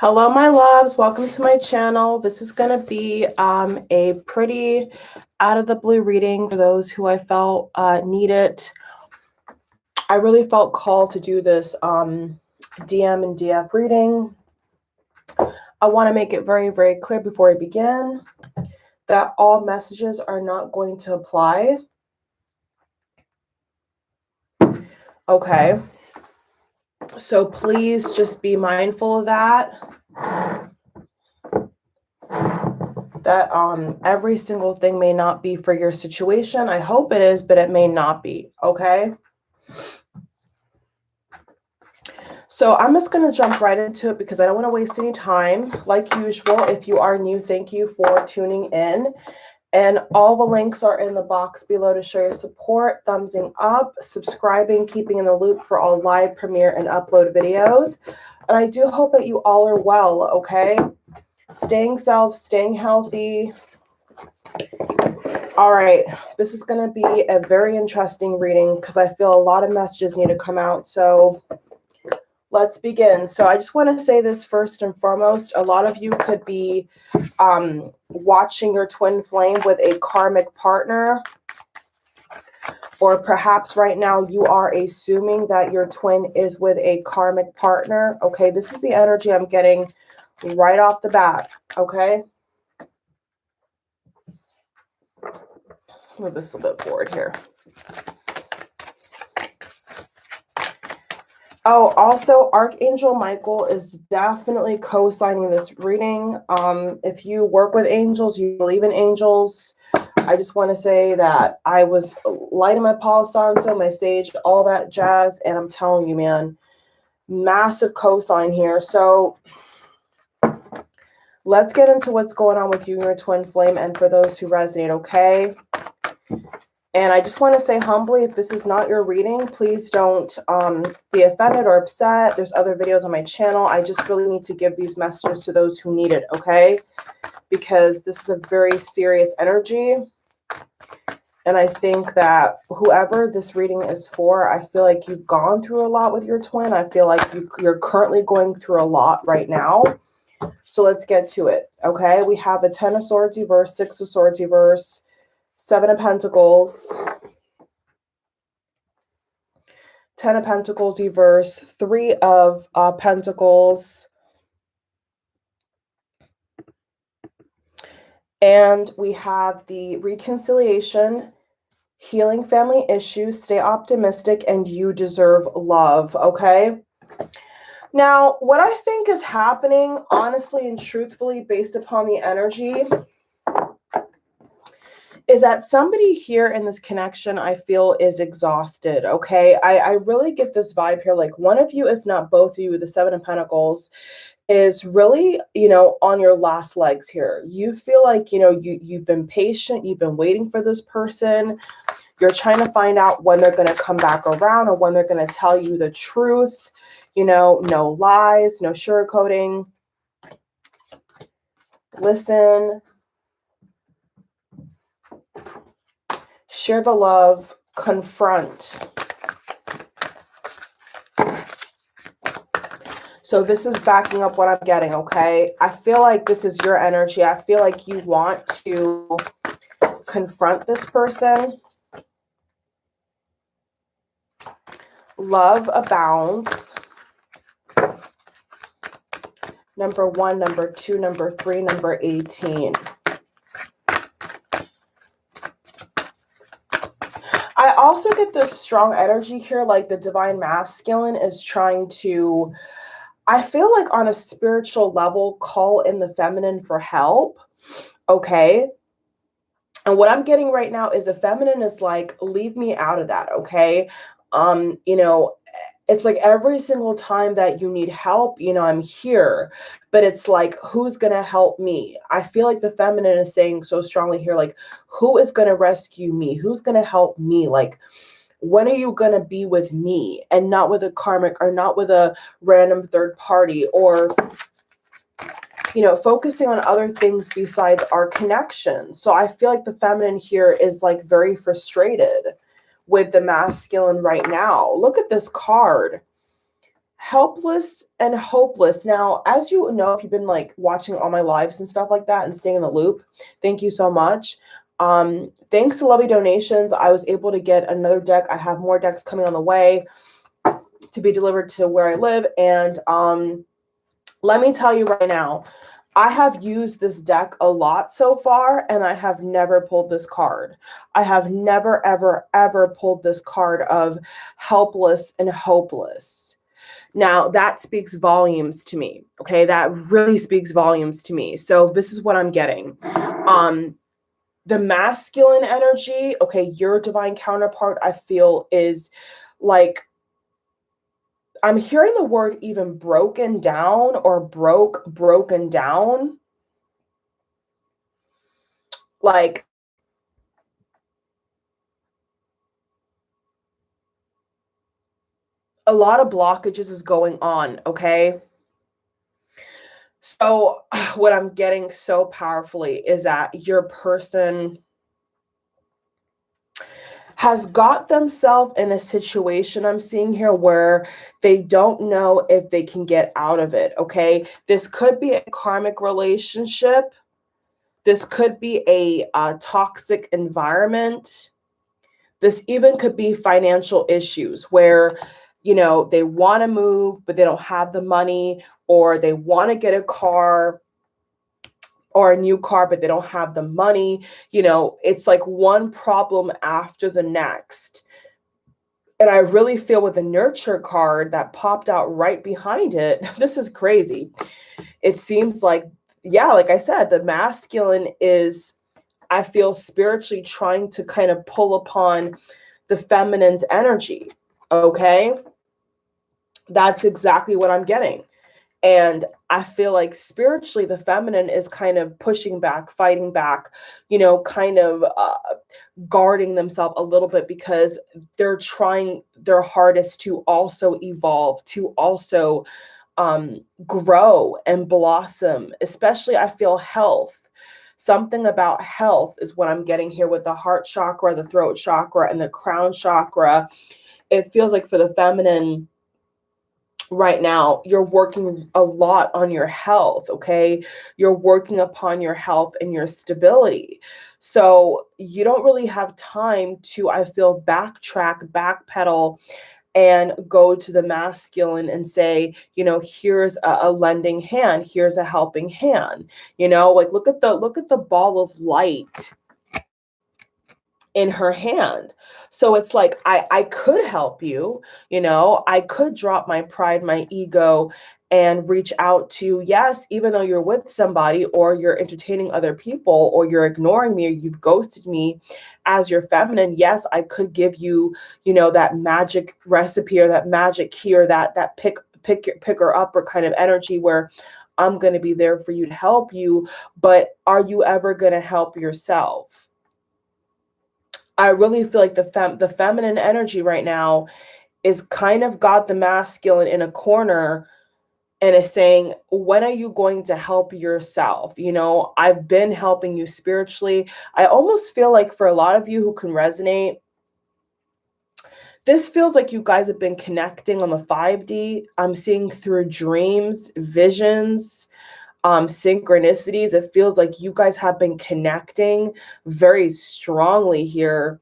Hello, my loves. Welcome to my channel. This is going to be a pretty out of the blue reading for those who I felt need it. I really felt called to do this DM and DF reading. I want to make it very, very clear before I begin that all messages are not going to apply. Okay. So please just be mindful of that. That every single thing may not be for your situation. I hope it is, but it may not be. Okay. So I'm just going to jump right into it because I don't want to waste any time. Like usual, if you are new, thank you for tuning in. And all the links are in the box below to show your support, thumbsing up, subscribing, keeping in the loop for all live, premiere, and upload videos. And I do hope that you all are well, okay? Staying safe, staying healthy. All right, this is going to be a very interesting reading because I feel a lot of messages need to come out. So let's begin. So I just want to say this first and foremost. A lot of you could be watching your twin flame with a karmic partner. Or perhaps right now you are assuming that your twin is with a karmic partner. Okay, this is the energy I'm getting right off the bat. Okay. Move this a little bit forward here. Oh, also, Archangel Michael is definitely co-signing this reading. If you work with angels, you believe in angels, I just want to say that I was lighting my Palo Santo, my sage, all that jazz, and I'm telling you, man, massive co-sign here. So let's get into what's going on with you and your twin flame, and for those who resonate, okay? And I just want to say humbly, if this is not your reading, please don't be offended or upset. There's other videos on my channel. I just really need to give these messages to those who need it, okay? Because this is a very serious energy. And I think that whoever this reading is for, I feel like you've gone through a lot with your twin. I feel like you're currently going through a lot right now. So let's get to it, okay? We have a 10 of Swords reverse, 6 of Swords reverse, 7 of Pentacles, 10 of Pentacles reverse, 3 of Pentacles, and we have the reconciliation, healing family issues, stay optimistic, and you deserve love, okay? Now, what I think is happening, honestly and truthfully, based upon the energy, is that somebody here in this connection, I feel, is exhausted, okay? I really get this vibe here, like one of you, if not both of you, the 7 of Pentacles, is really, on your last legs here. You feel like, you've been patient, you've been waiting for this person. You're trying to find out when they're going to come back around or when they're going to tell you the truth, no lies, no sugarcoating. Listen. Share the love, confront. So this is backing up what I'm getting, okay? I feel like this is your energy. I feel like you want to confront this person. Love abounds. Number 1, number 2, number 3, number 18. I also get this strong energy here, like the divine masculine is trying to, I feel like on a spiritual level, call in the feminine for help, okay? And what I'm getting right now is the feminine is like, leave me out of that, okay? It's like every single time that you need help, I'm here, but it's like, who's going to help me? I feel like the feminine is saying so strongly here, like, who is going to rescue me? Who's going to help me? Like, when are you going to be with me and not with a karmic or not with a random third party or, focusing on other things besides our connection. So I feel like the feminine here is like very frustrated with the masculine right now. Look at this card. helpless and hopeless. Now, as you know, if you've been like watching all my lives and stuff like that and staying in the loop, thank you so much. Thanks to lovely donations, I was able to get another deck. I have more decks coming on the way to be delivered to where I live. And let me tell you right now, I have used this deck a lot so far, and I have never pulled this card. I have never, ever, ever pulled this card of helpless and hopeless. Now, that speaks volumes to me, okay? That really speaks volumes to me. So this is what I'm getting. The masculine energy, okay, your divine counterpart, I feel, is like, I'm hearing the word even broken down or broken down. Like, a lot of blockages is going on, okay? So what I'm getting so powerfully is that your person has got themselves in a situation I'm seeing here where they don't know if they can get out of it, okay? This could be a karmic relationship. This could be a toxic environment. This even could be financial issues where, you know, they want to move, but they don't have the money, or they want to get a car or a new car, but they don't have the money. You know, it's like one problem after the next. And I really feel with the nurture card that popped out right behind it, this is crazy. It seems like, yeah, like I said, the masculine is, I feel, spiritually trying to kind of pull upon the feminine's energy. Okay. That's exactly what I'm getting. And I feel like spiritually, the feminine is kind of pushing back, fighting back, you know, kind of guarding themselves a little bit because they're trying their hardest to also evolve, to also grow and blossom. Especially, I feel health. Something about health is what I'm getting here with the heart chakra, the throat chakra, and the crown chakra. It feels like for the feminine, right now, you're working a lot on your health, okay? You're working upon your health and your stability. So you don't really have time to, I feel, backtrack, backpedal, and go to the masculine and say, you know, here's a lending hand, here's a helping hand. You know, like look at the ball of light in her hand. So it's like, I could help you, you know, I could drop my pride, my ego, and reach out to, yes, even though you're with somebody or you're entertaining other people or you're ignoring me or you've ghosted me as your feminine, yes, I could give you, you know, that magic recipe or that magic key or that pick her up or kind of energy where I'm going to be there for you to help you. But are you ever going to help yourself? I really feel like the feminine energy right now is kind of got the masculine in a corner and is saying, when are you going to help yourself? You know, I've been helping you spiritually. I almost feel like for a lot of you who can resonate, this feels like you guys have been connecting on the 5D. I'm seeing through dreams, visions, synchronicities. It feels like you guys have been connecting very strongly here.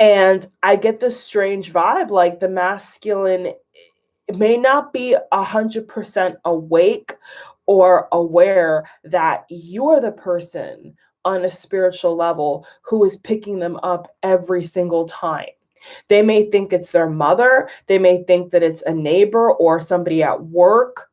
And I get this strange vibe, like the masculine may not be 100% awake or aware that you're the person on a spiritual level who is picking them up every single time. They may think it's their mother. They may think that it's a neighbor or somebody at work.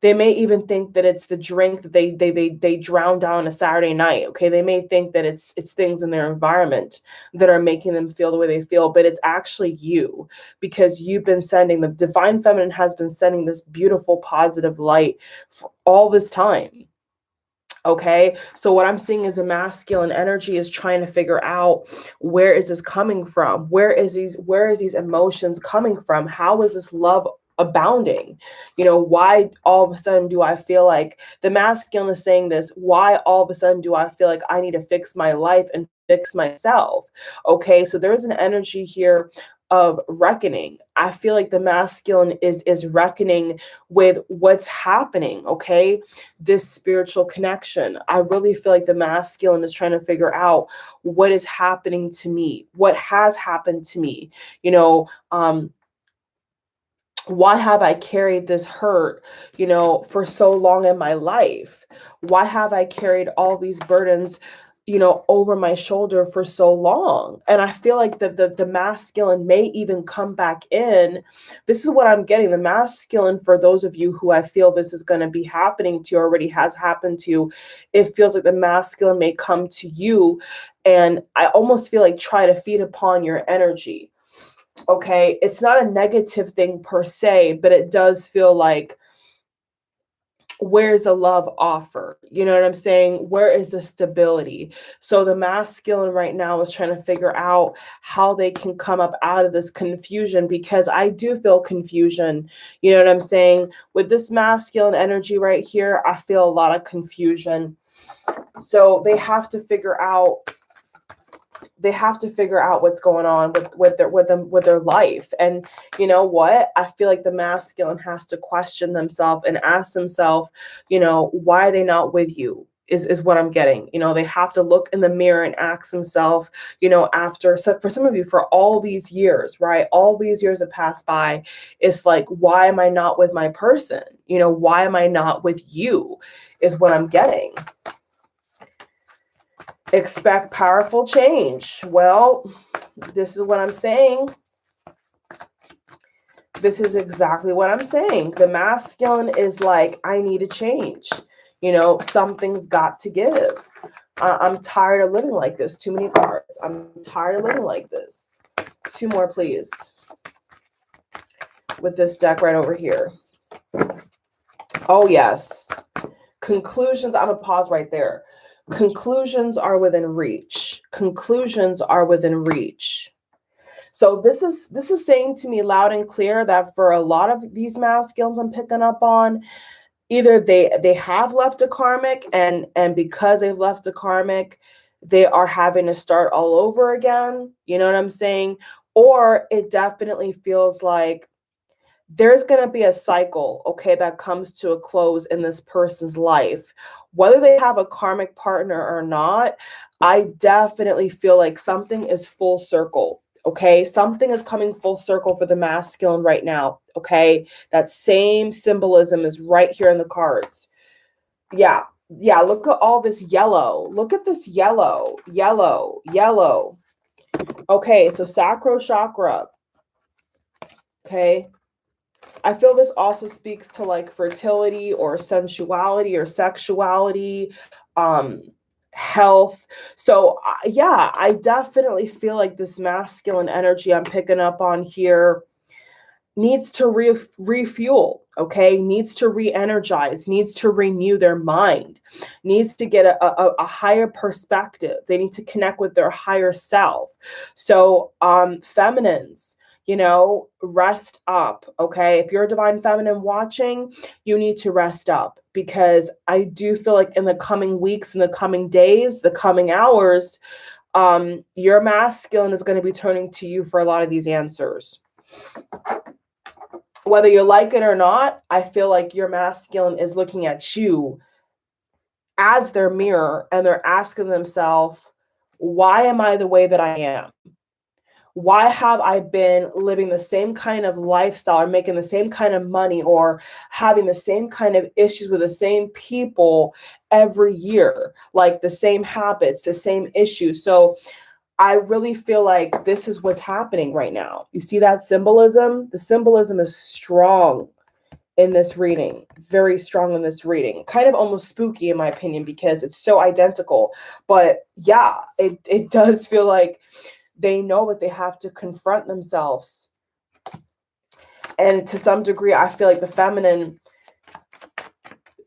They may even think that it's the drink that they drown down a Saturday night. Okay, they may think that it's things in their environment that are making them feel the way they feel, but it's actually you, because you've been sending, the divine feminine has been sending this beautiful positive light for all this time. Okay, so what I'm seeing is a masculine energy is trying to figure out, where is this coming from? Where is these emotions coming from? How is this love abounding? You know, why all of a sudden do I feel like, the masculine is saying this, why all of a sudden do I feel like I need to fix my life and fix myself? Okay, so there's an energy here of reckoning. I feel like the masculine is reckoning with what's happening, okay? This spiritual connection. I really feel like the masculine is trying to figure out what is happening to me, what has happened to me, you know, why have I carried this hurt, you know, for so long in my life? Why have I carried all these burdens, you know, over my shoulder for so long? And I feel like the masculine may even come back in. This is what I'm getting. The masculine, for those of you who I feel this is going to be happening to, already has happened to, it feels like the masculine may come to you, and I almost feel like try to feed upon your energy. Okay, it's not a negative thing per se, but it does feel like, where's the love offer? You know what I'm saying? Where is the stability? So the masculine right now is trying to figure out how they can come up out of this confusion, because I do feel confusion. You know what I'm saying? With this masculine energy right here, I feel a lot of confusion. So they have to figure out what's going on with their life. And you know what? I feel like the masculine has to question themselves and ask themselves, you know, why are they not with you? Is what I'm getting. You know, they have to look in the mirror and ask themselves, you know, so for some of you, for all these years, right? All these years have passed by. It's like, why am I not with my person? You know, why am I not with you? Is what I'm getting. Expect powerful change. Well, this is what I'm saying. This is exactly what I'm saying. The masculine is like, I need a change. You know, something's got to give. I'm tired of living like this. Too many cards. I'm tired of living like this. 2 more, please. With this deck right over here. Oh, yes. Conclusions. I'm going to pause right there. Conclusions are within reach. Conclusions are within reach. So this is saying to me loud and clear that for a lot of these masculines I'm picking up on, either they have left a karmic, and because they've left a karmic, they are having to start all over again. You know what I'm saying? Or it definitely feels like there's going to be a cycle, okay, that comes to a close in this person's life. Whether they have a karmic partner or not, I definitely feel like something is full circle, okay? Something is coming full circle for the masculine right now, okay? That same symbolism is right here in the cards. Yeah, look at all this yellow. Look at this yellow, yellow, yellow. Okay, so sacral chakra, okay? I feel this also speaks to like fertility or sensuality or sexuality, health. So yeah, I definitely feel like this masculine energy I'm picking up on here needs to refuel, okay? Needs to re-energize, needs to renew their mind, needs to get a higher perspective. They need to connect with their higher self. So feminines, you know, rest up, okay? If you're a divine feminine watching, you need to rest up, because I do feel like in the coming weeks, in the coming days, the coming hours, your masculine is going to be turning to you for a lot of these answers. Whether you like it or not, I feel like your masculine is looking at you as their mirror, and they're asking themselves, why am I the way that I am? Why have I been living the same kind of lifestyle, or making the same kind of money, or having the same kind of issues with the same people every year, like the same habits, the same issues? So I really feel like this is what's happening right now. You see that symbolism? The symbolism is strong in this reading, very strong in this reading. Kind of almost spooky in my opinion, because it's so identical. But yeah, it does feel like they know that they have to confront themselves. And to some degree, I feel like the feminine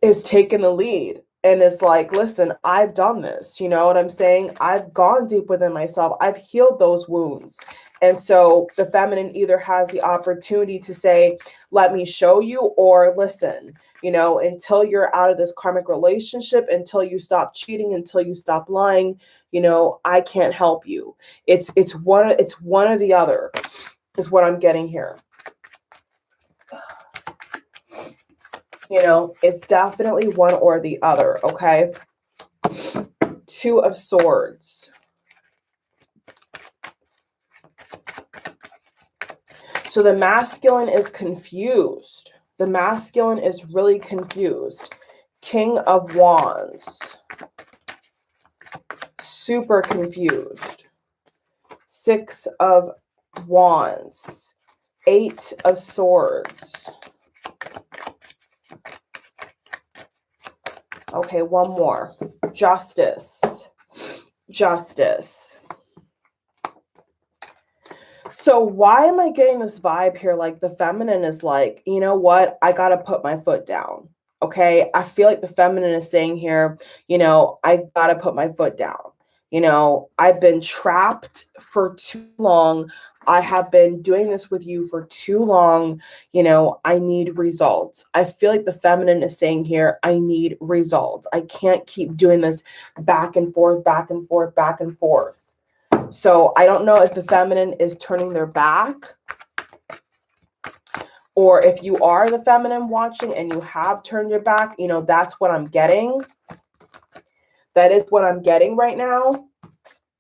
is taking the lead. And it's like, listen, I've done this. You know what I'm saying? I've gone deep within myself. I've healed those wounds. And so the feminine either has the opportunity to say, let me show you, or listen, you know, until you're out of this karmic relationship, until you stop cheating, until you stop lying, you know, I can't help you. It's one or the other. is what I'm getting here. You know, it's definitely one or the other, okay? Two of Swords. So the masculine is confused. The masculine is really confused. King of Wands. Super confused. Six of Wands. Eight of Swords. Okay, one more. Justice. Justice. So why am I getting this vibe here? Like the feminine is like, you know what? I got to put my foot down. Okay. I feel like the feminine is saying here, you know, I got to put my foot down. You know, I've been trapped for too long. I have been doing this with you for too long. You know, I need results. I feel like the feminine is saying here, I need results. I can't keep doing this back and forth, back and forth, back and forth. So I don't know if the feminine is turning their back, or if you are the feminine watching and you have turned your back, you know, that's what I'm getting. That is what I'm getting right now.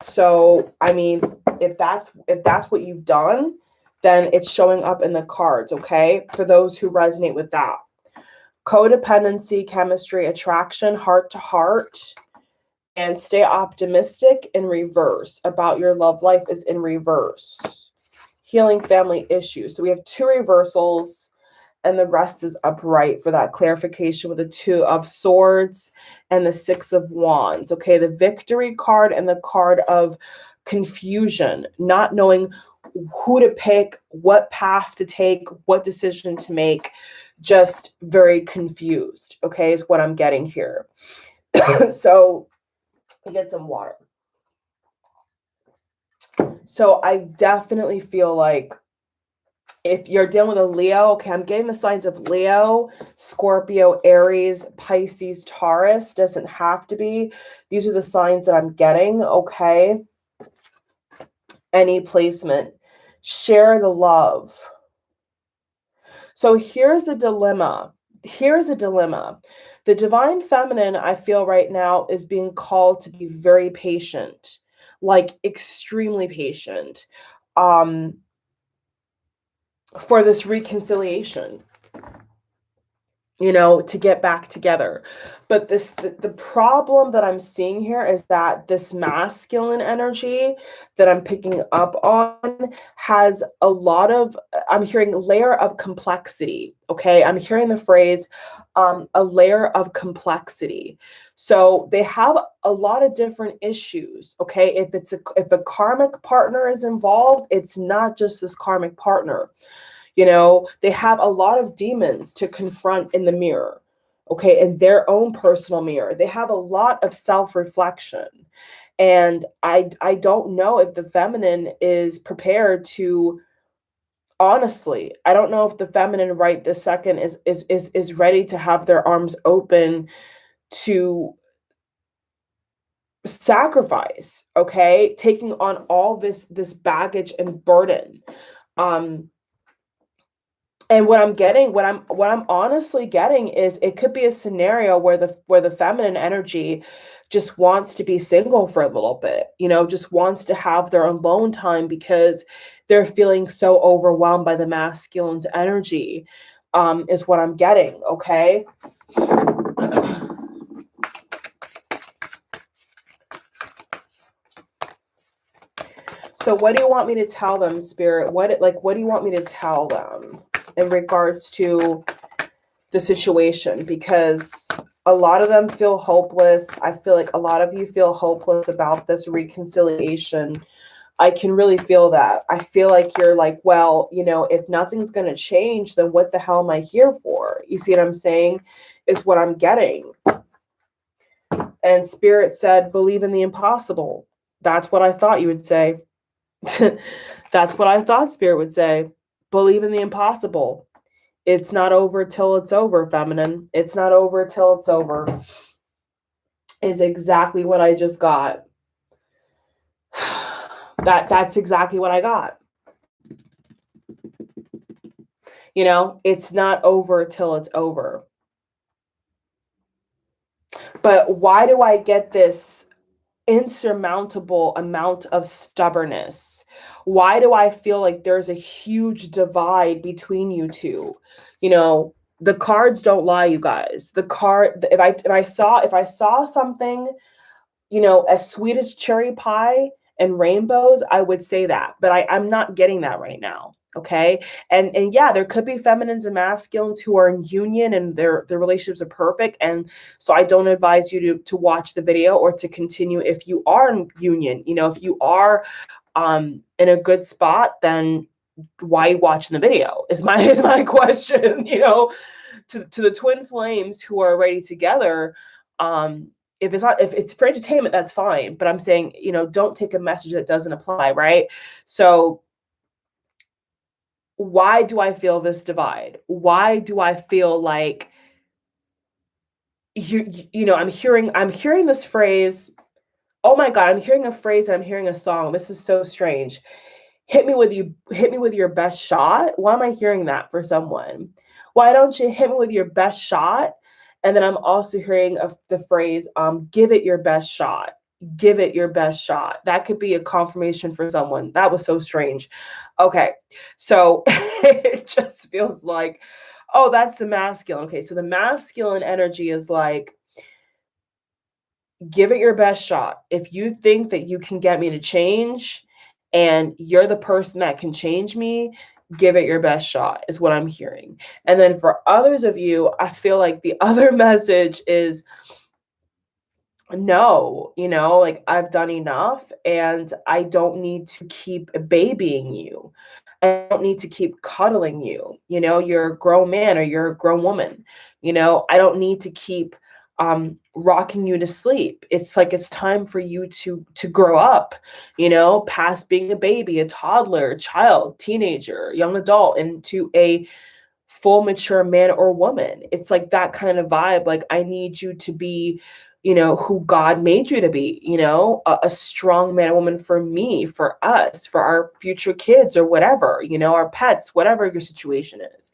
So, I mean, if that's what you've done, then it's showing up in the cards, okay? For those who resonate with that. Codependency, chemistry, attraction, heart to heart. And stay optimistic in reverse about your love life is in reverse. Healing family issues. So we have two reversals and the rest is upright for that clarification with the Two of Swords and the Six of Wands. Okay, the Victory card and the card of confusion, not knowing who to pick, what path to take, what decision to make, just very confused, okay, is what I'm getting here. So get some water. So I definitely feel like if you're dealing with a Leo, okay, I'm getting the signs of Leo, Scorpio, Aries, Pisces, Taurus. Doesn't have to be. These are the signs that I'm getting, okay? Any placement. Share the love. So here's a dilemma. Here's a dilemma. The divine feminine, I feel right now, is being called to be very patient, like extremely patient, for this reconciliation, you know, to get back together. But the problem that I'm seeing here is that this masculine energy that I'm picking up on has a lot of, I'm hearing layer of complexity. Okay. I'm hearing the phrase, a layer of complexity. So they have a lot of different issues. Okay. If a karmic partner is involved, it's not just this karmic partner. You know, they have a lot of demons to confront in the mirror, okay, in their own personal mirror. They have a lot of self-reflection. And I don't know if the feminine is prepared to, honestly, I don't know if the feminine right this second is ready to have their arms open to sacrifice, okay, taking on all this baggage and burden. And what I'm honestly getting is it could be a scenario where the feminine energy just wants to be single for a little bit, you know, just wants to have their alone time because they're feeling so overwhelmed by the masculine's energy, is what I'm getting, okay? So what do you want me to tell them, Spirit? What do you want me to tell them in regards to the situation? Because a lot of them feel hopeless. I feel like a lot of you feel hopeless about this reconciliation. I can really feel that. I feel like you're like, well, you know, if nothing's going to change, then what the hell am I here for? You see what I'm saying? Is what I'm getting. And Spirit said, believe in the impossible. That's what I thought you would say. That's what I thought Spirit would say. Believe in the impossible. It's not over till it's over, feminine. It's not over till it's over. Is exactly what I just got. That's exactly what I got. You know, it's not over till it's over. But why do I get this insurmountable amount of stubbornness? Why do I feel like there's a huge divide between you two? You know, the cards don't lie, you guys. The card, if I saw something, you know, as sweet as cherry pie and rainbows, I would say that. But I'm not getting that right now. Okay. And yeah, there could be feminines and masculines who are in union and their relationships are perfect. And so I don't advise you to watch the video or to continue if you are in union. You know, if you are in a good spot, then why are you watching the video is my question, you know, to the twin flames who are already together. If it's for entertainment, that's fine. But I'm saying, you know, don't take a message that doesn't apply, right? So why do I feel this divide? Why do I feel like you know, I'm hearing this phrase. Oh my God, I'm hearing a phrase and I'm hearing a song. This is so strange. Hit me with your best shot. Why am I hearing that for someone? Why don't you hit me with your best shot? And then I'm also hearing the phrase, give it your best shot. Give it your best shot. That could be a confirmation for someone. That was so strange. Okay. So it just feels like, oh, that's the masculine. Okay. So the masculine energy is like, give it your best shot. If you think that you can get me to change and you're the person that can change me, give it your best shot, is what I'm hearing. And then for others of you, I feel like the other message is no, you know, like I've done enough and I don't need to keep babying you. I don't need to keep cuddling you. You know, you're a grown man or you're a grown woman. You know, I don't need to keep rocking you to sleep. It's like it's time for you to grow up, you know, past being a baby, a toddler, a child, teenager, young adult, into a full mature man or woman. It's like that kind of vibe. Like I need you to be, you know, who God made you to be, you know, a strong man or woman for me, for us, for our future kids or whatever, you know, our pets, whatever your situation is.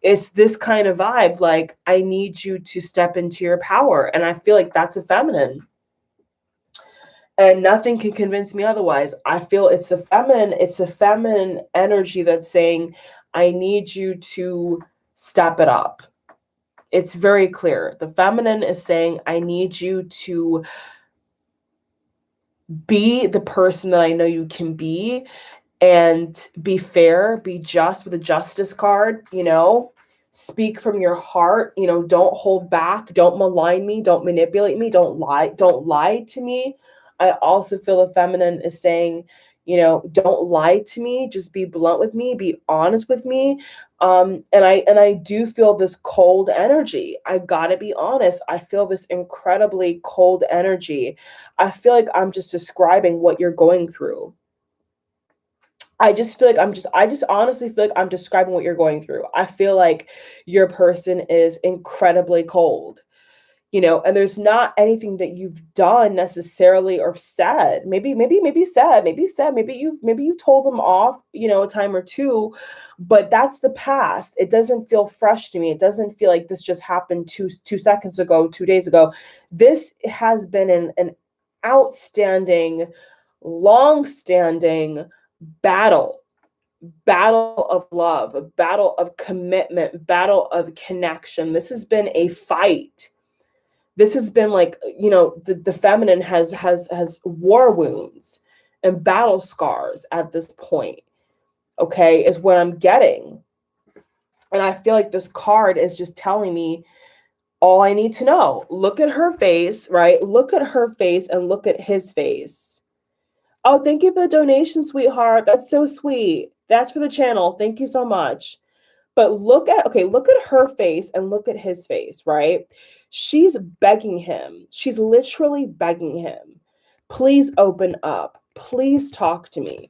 It's this kind of vibe. Like I need you to step into your power. And I feel like that's a feminine. And nothing can convince me otherwise. I feel it's the feminine energy that's saying, I need you to step it up. It's very clear. The feminine is saying, I need you to be the person that I know you can be and be fair, be just with a justice card, you know, speak from your heart, you know, don't hold back, don't malign me, don't manipulate me, don't lie to me. I also feel the feminine is saying, you know, don't lie to me, just be blunt with me, be honest with me. And I do feel this cold energy. I gotta be honest. I feel this incredibly cold energy. I feel like I'm just describing what you're going through. I just honestly feel like I'm describing what you're going through. I feel like your person is incredibly cold, you know, and there's not anything that you've done necessarily or said. Maybe you've told them off, you know, a time or two, but that's the past. It doesn't feel fresh to me. It doesn't feel like this just happened two seconds ago, 2 days ago. This has been an outstanding, long-standing battle of love, a battle of commitment, battle of connection. This has been a fight. This has been like, you know, the feminine has war wounds and battle scars at this point. Okay, is what I'm getting. And I feel like this card is just telling me all I need to know. Look at her face, right? Look at her face and look at his face. Oh, thank you for the donation, sweetheart. That's so sweet. That's for the channel. Thank you so much. But look at her face and look at his face, right? She's begging him. She's literally begging him. Please open up. Please talk to me.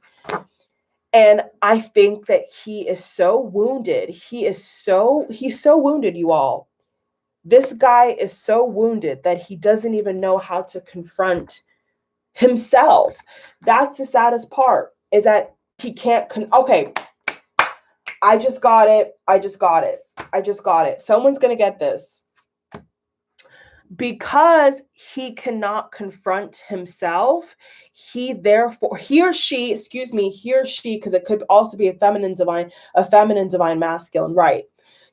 And I think that he is so wounded. He's so wounded, you all. This guy is so wounded that he doesn't even know how to confront himself. That's the saddest part, is that he can't okay. I just got it. I just got it. I just got it. Someone's going to get this. Because he cannot confront himself, he or she, because it could also be a feminine divine masculine, right?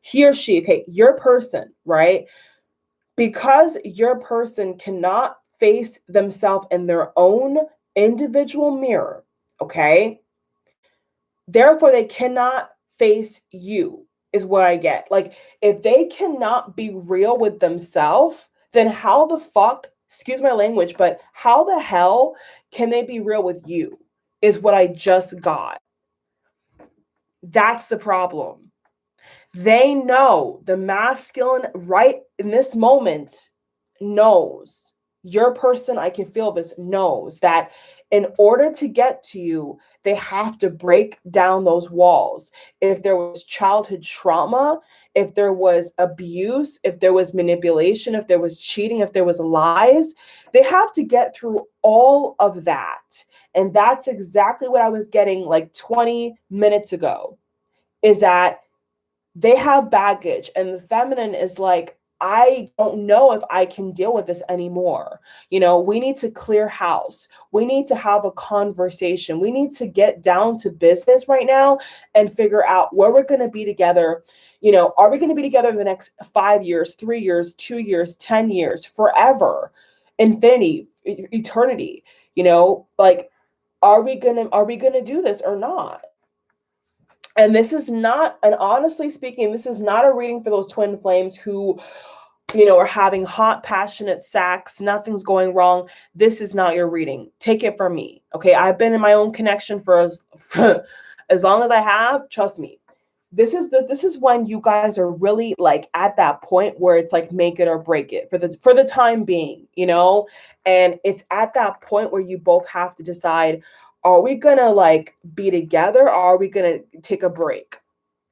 He or she, okay, your person, right? Because your person cannot face themselves in their own individual mirror, okay? Therefore, they cannot face you, is what I get. Like, if they cannot be real with themselves, then how the fuck, excuse my language, but how the hell can they be real with you, is what I just got. That's the problem. They know, the masculine right in this moment knows, your person, I can feel this, knows that in order to get to you, they have to break down those walls. If there was childhood trauma, if there was abuse, if there was manipulation, if there was cheating, if there was lies, they have to get through all of that. And that's exactly what I was getting like 20 minutes ago, is that they have baggage, and the feminine is like, I don't know if I can deal with this anymore. You know, we need to clear house. We need to have a conversation. We need to get down to business right now and figure out where we're going to be together. You know, are we going to be together in the next 5 years, 3 years, 2 years, 10 years, forever, infinity, eternity? You know, like, are we going to do this or not? And this is not, and honestly speaking, this is not a reading for those twin flames who, you know, are having hot, passionate sex. Nothing's going wrong. This is not your reading. Take it from me. Okay. I've been in my own connection for as long as I have. Trust me. This is when you guys are really like at that point where it's like make it or break it for the time being, you know? And it's at that point where you both have to decide, are we gonna like be together, or are we gonna take a break?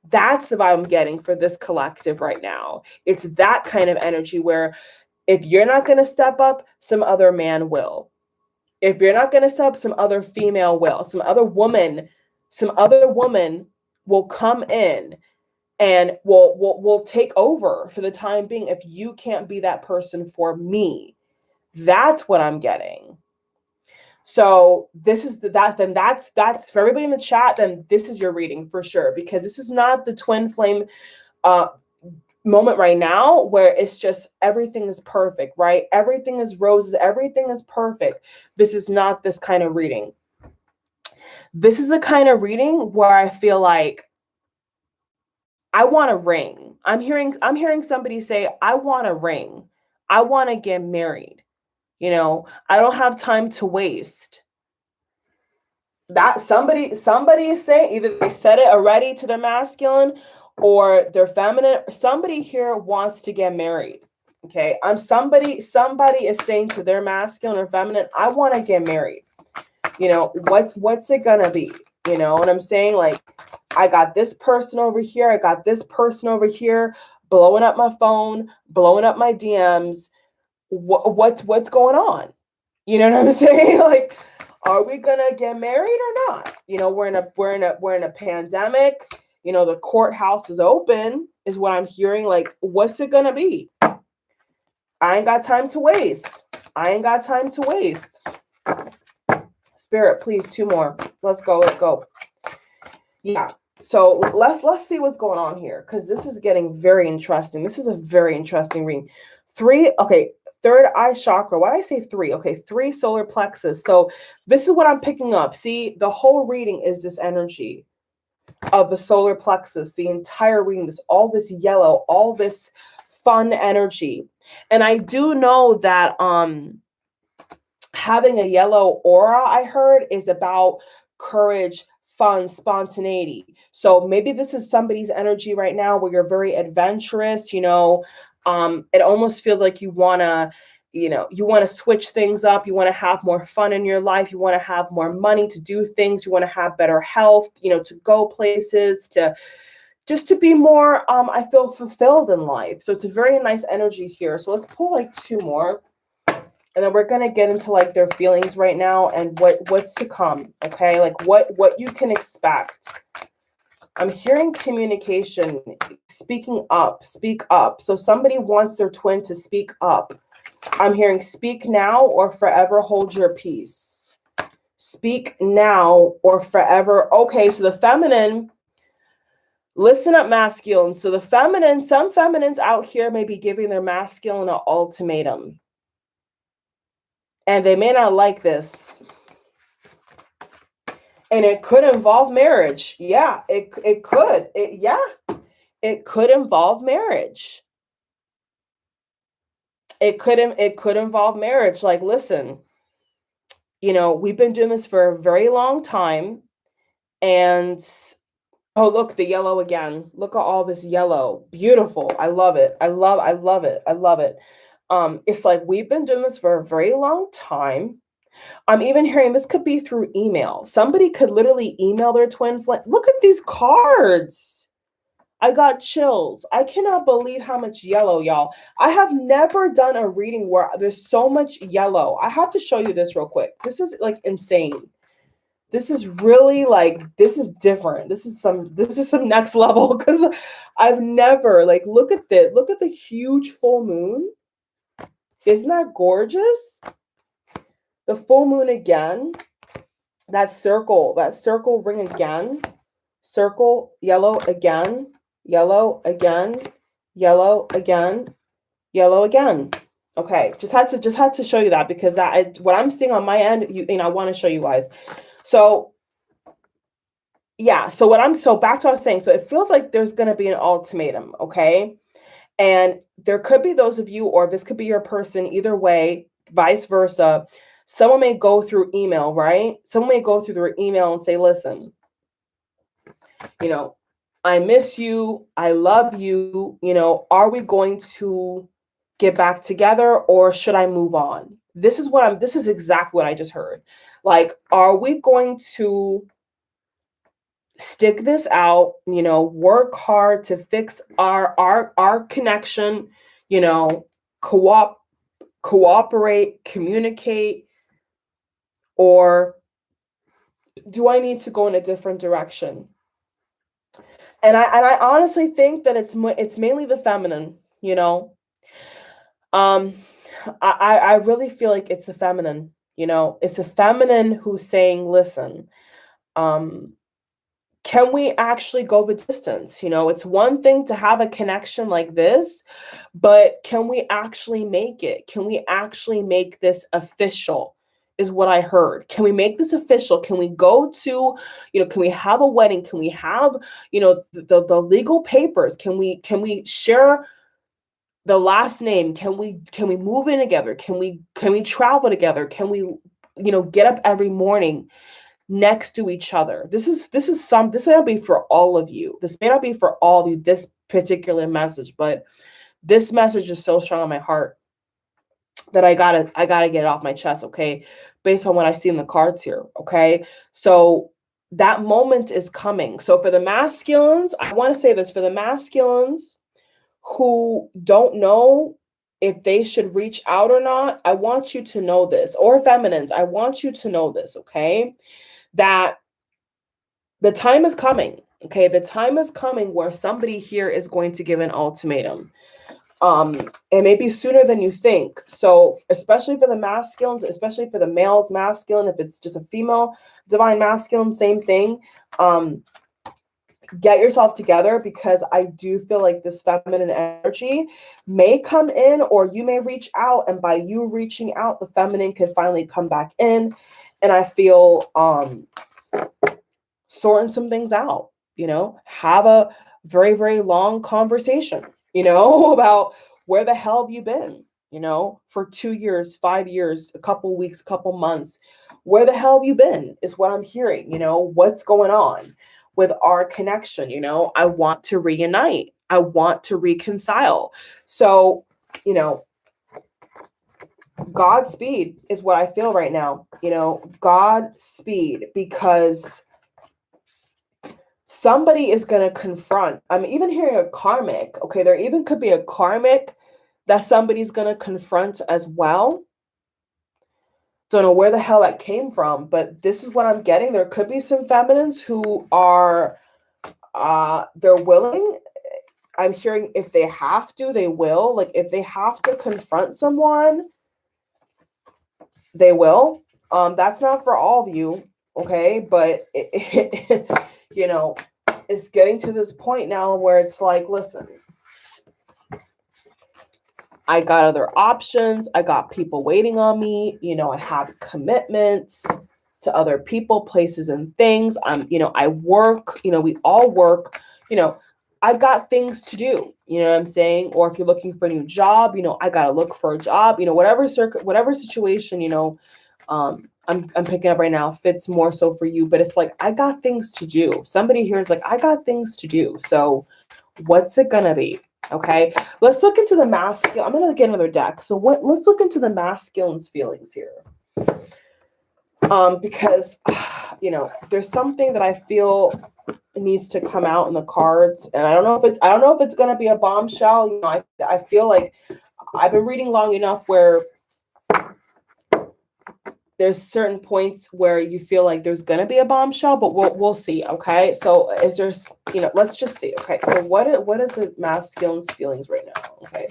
That's the vibe I'm getting for this collective right now. It's that kind of energy where if you're not gonna step up, some other man will. If you're not gonna step up, some other female will. Some other woman will come in and will take over for the time being if you can't be that person for me. That's what I'm getting. So this is that's for everybody in the chat, then this is your reading for sure, because this is not the twin flame moment right now where it's just everything is perfect, right? Everything is roses, everything is perfect. This is not this kind of reading. This is the kind of reading where I feel like I want a ring. I'm hearing somebody say, I want a ring. I want to get married. You know, I don't have time to waste. That somebody is saying, either they said it already to their masculine or their feminine. Somebody here wants to get married. Okay. Somebody is saying to their masculine or feminine, I want to get married. You know, what's it gonna be? You know what I'm saying? Like, I got this person over here, I got this person over here, blowing up my phone, blowing up my DMs. What's going on? You know what I'm saying? Like, are we gonna get married or not? You know, we're in a pandemic. You know, the courthouse is open, is what I'm hearing. Like, what's it gonna be? I ain't got time to waste. I ain't got time to waste. Spirit, please, 2 more. Let's go. Yeah. So let's see what's going on here, because this is getting very interesting. This is a very interesting reading. 3, okay, third eye chakra. Why did I say 3? Okay, 3 solar plexus. So this is what I'm picking up. See, the whole reading is this energy of the solar plexus, the entire reading, all this yellow, all this fun energy. And I do know that having a yellow aura, I heard, is about courage, fun, spontaneity. So maybe this is somebody's energy right now where you're very adventurous. You know, it almost feels like you want to switch things up. You want to have more fun in your life. You want to have more money to do things. You want to have better health, you know, to go places, to just to be more, I feel, fulfilled in life. So it's a very nice energy here. So let's pull like 2 more. And then we're going to get into like their feelings right now and what's to come. Okay. Like what you can expect. I'm hearing communication, speaking up, speak up. So somebody wants their twin to speak up. I'm hearing speak now or forever hold your peace. Speak now or forever. Okay, so the feminine, listen up, masculine. So the feminine, some feminines out here may be giving their masculine an ultimatum. And they may not like this. And it could involve marriage. Yeah, it could. It could involve marriage. It could involve marriage. Like, listen, you know, we've been doing this for a very long time. And oh, look, the yellow again. Look at all this yellow. Beautiful. I love it. I love it. I love it. It's like we've been doing this for a very long time. I'm even hearing this could be through email. Somebody could literally email their twin flame. Look at these cards. I got chills. I cannot believe how much yellow, y'all. I have never done a reading where there's so much yellow. I have to show you this real quick. This is like insane. This is really like, this is different. This is some next level because I've never, like, look at this. Look at the huge full moon. Isn't that gorgeous? The full moon again. That circle ring again. Circle, yellow again, yellow again, yellow again, yellow again. Okay, just had to show you that because what I'm seeing on my end, you know, I want to show you guys. So yeah, so back to what I was saying. So it feels like there's going to be an ultimatum, okay? And there could be those of you, or this could be your person, either way, vice versa. Someone may go through email, right? Someone may go through their email and say, listen, you know, I miss you. I love you. You know, are we going to get back together or should I move on? This is exactly what I just heard. Like, are we going to stick this out, you know, work hard to fix our connection, you know, cooperate, communicate, or do I need to go in a different direction? And I honestly think that it's mainly the feminine, you know. I really feel like it's the feminine, you know. It's the feminine who's saying, listen, can we actually go the distance? You know, it's one thing to have a connection like this, but can we actually make it? Can we actually make this official? Is what I heard. Can we make this official? Can we go to, you know, can we have a wedding? Can we have, you know, the legal papers? Can we share the last name? Can we move in together? Can we travel together? Can we, you know, get up every morning next to each other? This may not be for all of you. This may not be for all of you, this particular message, but this message is so strong on my heart that I gotta get it off my chest, okay? Based on what I see in the cards here, okay? So that moment is coming. So for the masculines, I want to say this, for the masculines who don't know if they should reach out or not, I want you to know this, or feminines, I want you to know this, okay? That the time is coming, okay? The time is coming where somebody here is going to give an ultimatum. It may be sooner than you think. So especially for the masculines, especially for the males masculine, if it's just a female divine masculine, same thing. Get yourself together, because I do feel like this feminine energy may come in, or you may reach out, and by you reaching out, the feminine could finally come back in. And I feel sorting some things out, you know, have a very, very long conversation, you know, about where the hell have you been, you know, for 2 years, 5 years, a couple weeks, a couple months. Where the hell have you been is what I'm hearing, you know, what's going on with our connection. You know, I want to reunite. I want to reconcile. So, you know, Godspeed is what I feel right now, you know, Godspeed, because somebody is going to confront. I'm even hearing a karmic. Okay, there even could be a karmic that somebody's going to confront as well. Don't know where the hell that came from, but this is what I'm getting. There could be some feminines who are they're willing. I'm hearing if they have to, they will. Like if they have to confront someone, they will. That's not for all of you, okay? But you know, it's getting to this point now where it's like, listen, I got other options. I got people waiting on me. You know, I have commitments to other people, places, and things. I work, we all work, I got things to do, you know what I'm saying? Or if you're looking for a new job, I got to look for a job, whatever situation, I'm picking up right now fits more so for you, but it's like, I got things to do. Somebody here is like, I got things to do. So what's it going to be? Okay. Let's look into the masculine. I'm going to get another deck. So let's look into the masculine's feelings here. Because, there's something that I feel needs to come out in the cards, and I don't know if it's going to be a bombshell. I feel like I've been reading long enough where there's certain points where you feel like there's going to be a bombshell, but we'll see. Okay. So is there, let's just see. Okay. So what is the masculine's feelings right now? Okay.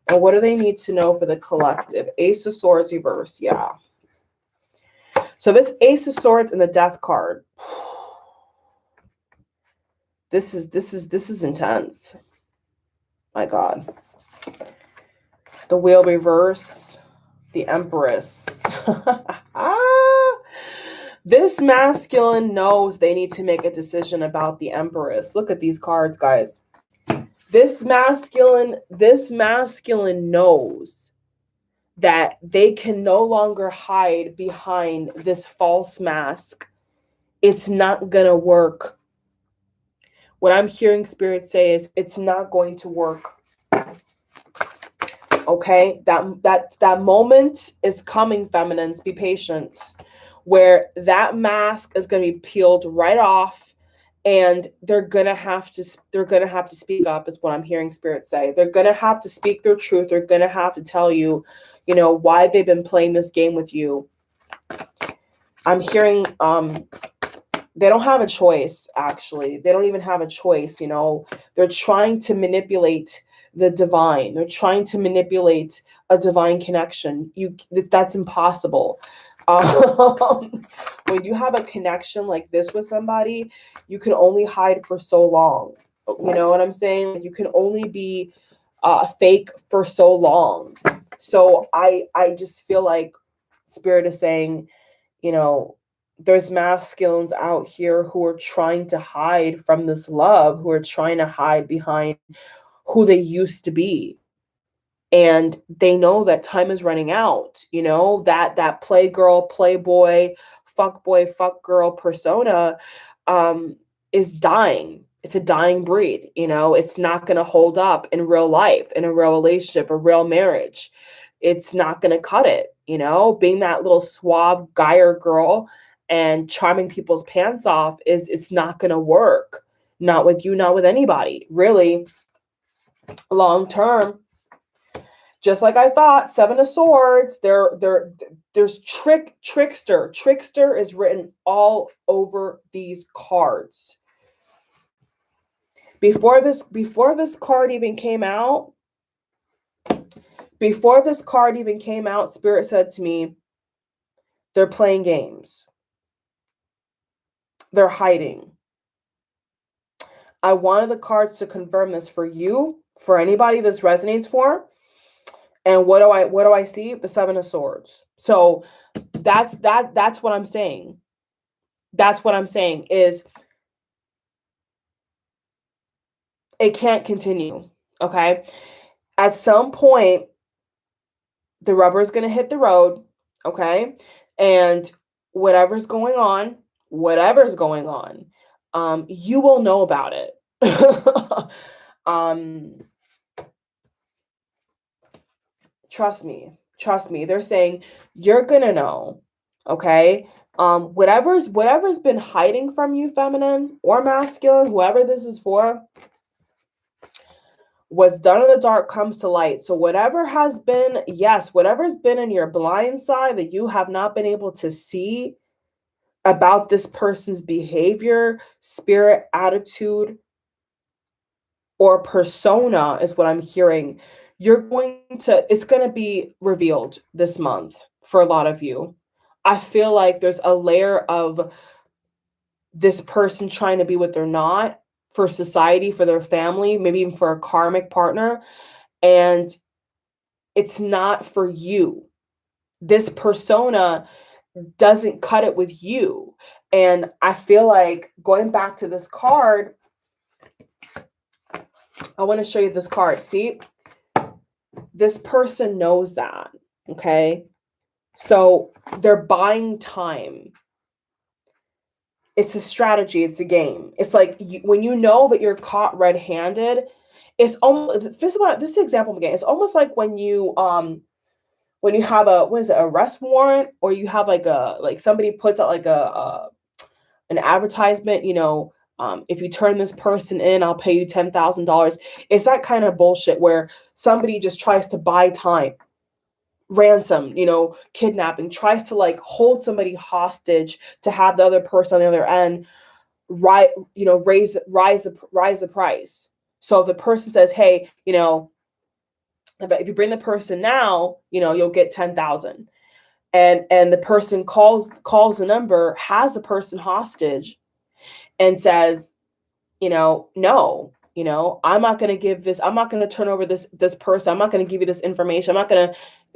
And what do they need to know for the collective? Ace of Swords reverse. Yeah. So this Ace of Swords and the Death card. This is intense. My God. The Wheel reverse. The Empress. This masculine knows they need to make a decision about the Empress. Look at these cards, guys. This masculine knows that they can no longer hide behind this false mask. It's not going to work. What I'm hearing Spirit say is it's not going to work. Okay, that moment is coming, feminines. Be patient. Where that mask is going to be peeled right off, and they're gonna have to speak up. Is what I'm hearing Spirit say. They're gonna have to speak their truth. They're gonna have to tell you, why they've been playing this game with you. I'm hearing they don't have a choice. Actually, they don't even have a choice. They're trying to manipulate the divine. They're trying to manipulate a divine connection. That's impossible. When you have a connection like this with somebody, you can only hide for so long. You know what I'm saying? You can only be fake for so long. So I just feel like Spirit is saying, there's masculines out here who are trying to hide from this love, who are trying to hide behind who they used to be. And they know that time is running out, that playgirl, playboy, fuckboy, fuckgirl persona is dying. It's a dying breed, it's not going to hold up in real life, in a real relationship, a real marriage. It's not going to cut it, being that little suave guy or girl and charming people's pants off it's not going to work. Not with you, not with anybody, really. Long term. Just like I thought, Seven of Swords, there's trickster. Trickster is written all over these cards. Before this card even came out, Spirit said to me, they're playing games. They're hiding. I wanted the cards to confirm this for you, for anybody this resonates for. And what do I see? The Seven of Swords. So that's what I'm saying. That's what I'm saying is it can't continue. Okay. At some point, the rubber is going to hit the road. Okay. And whatever's going on, you will know about it. Trust me. They're saying you're going to know. Okay. Whatever's been hiding from you, feminine or masculine, whoever this is for, what's done in the dark comes to light. So whatever's been in your blind side that you have not been able to see, about this person's behavior, spirit, attitude, or persona is what I'm hearing. It's going to be revealed this month for a lot of you. I feel like there's a layer of this person trying to be what they're not for society, for their family, maybe even for a karmic partner. And it's not for you. This persona doesn't cut it with you. And I feel like going back to this card, I want to show you this card. See, this person knows that. Okay. So they're buying time. It's a strategy. It's a game. It's like when you know that you're caught red-handed, it's almost, this example again, it's almost like when you have a, what is it, arrest warrant, or you have like somebody puts out like an advertisement, if you turn this person in, I'll pay you $10,000. It's that kind of bullshit where somebody just tries to buy time, ransom, kidnapping, tries to like hold somebody hostage to have the other person on the other end, right, raise the price. So the person says, hey, but if you bring the person now, you'll get 10,000. And the person calls the number, has the person hostage, and says, no, I'm not going to give this, I'm not going to turn over this person, I'm not going to give you this information, I'm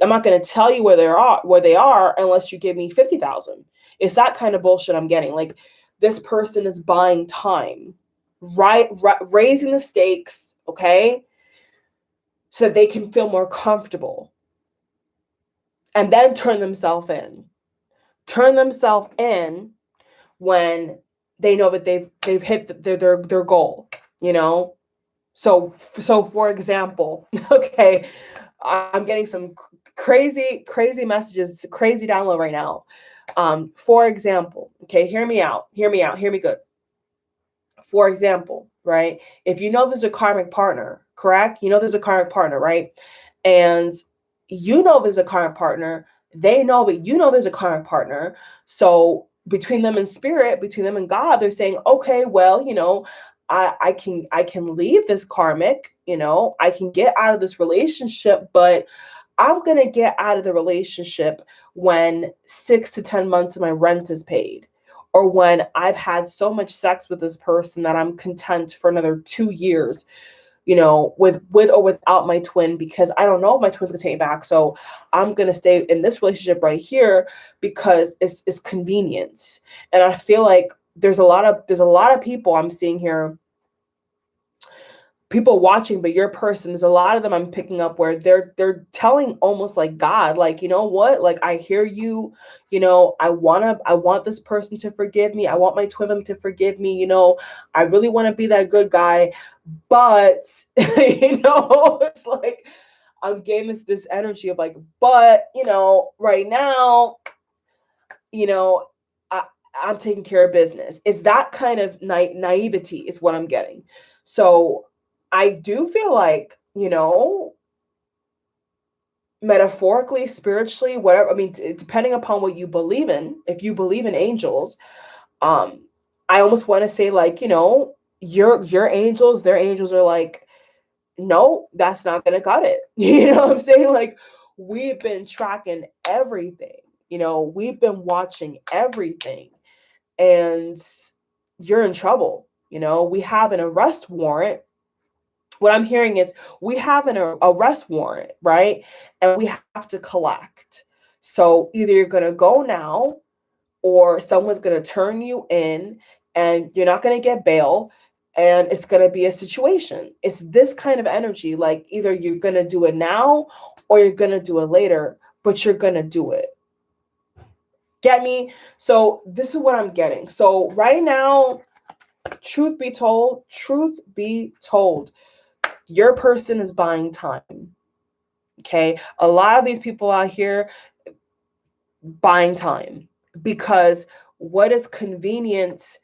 not going to tell you where they are unless you give me 50,000. It's that kind of bullshit I'm getting. Like, this person is buying time, right, raising the stakes, okay, so that they can feel more comfortable, and then turn themselves in when they know that they've hit their goal, So for example, okay, I'm getting some crazy messages, crazy download right now. For example, okay, hear me good. For example, right? If there's a karmic partner, correct? There's a karmic partner, right? And there's a karmic partner. They know that there's a karmic partner. So between them and spirit, between them and God, they're saying, okay, well, I can leave this karmic, I can get out of this relationship, but I'm going to get out of the relationship when 6 to 10 months of my rent is paid, or when I've had so much sex with this person that I'm content for another 2 years, with or without my twin, because I don't know if my twin's gonna take me back. So I'm gonna stay in this relationship right here because it's convenience. And I feel like there's a lot of people I'm seeing here, people watching, but your person, there's a lot of them I'm picking up where they're telling almost like God, like, you know what, like, I hear you, I want this person to forgive me, I want my twin to forgive me, I really want to be that good guy, but it's like I'm getting this energy of like, but right now, I'm taking care of business. It's that kind of naivety is what I'm getting. So I do feel like, metaphorically, spiritually, whatever, I mean, depending upon what you believe in, if you believe in angels, I almost want to say, like, your angels, their angels are like, no, that's not going to cut it. You know what I'm saying? Like, we've been tracking everything, we've been watching everything, and you're in trouble. We have an arrest warrant. What I'm hearing is we have an arrest warrant, right? And we have to collect. So either you're going to go now, or someone's going to turn you in, and you're not going to get bail, and it's going to be a situation. It's this kind of energy. Like, either you're going to do it now or you're going to do it later, but you're going to do it. Get me? So this is what I'm getting. So right now, truth be told, your person is buying time. Okay. A lot of these people out here buying time, because what is convenient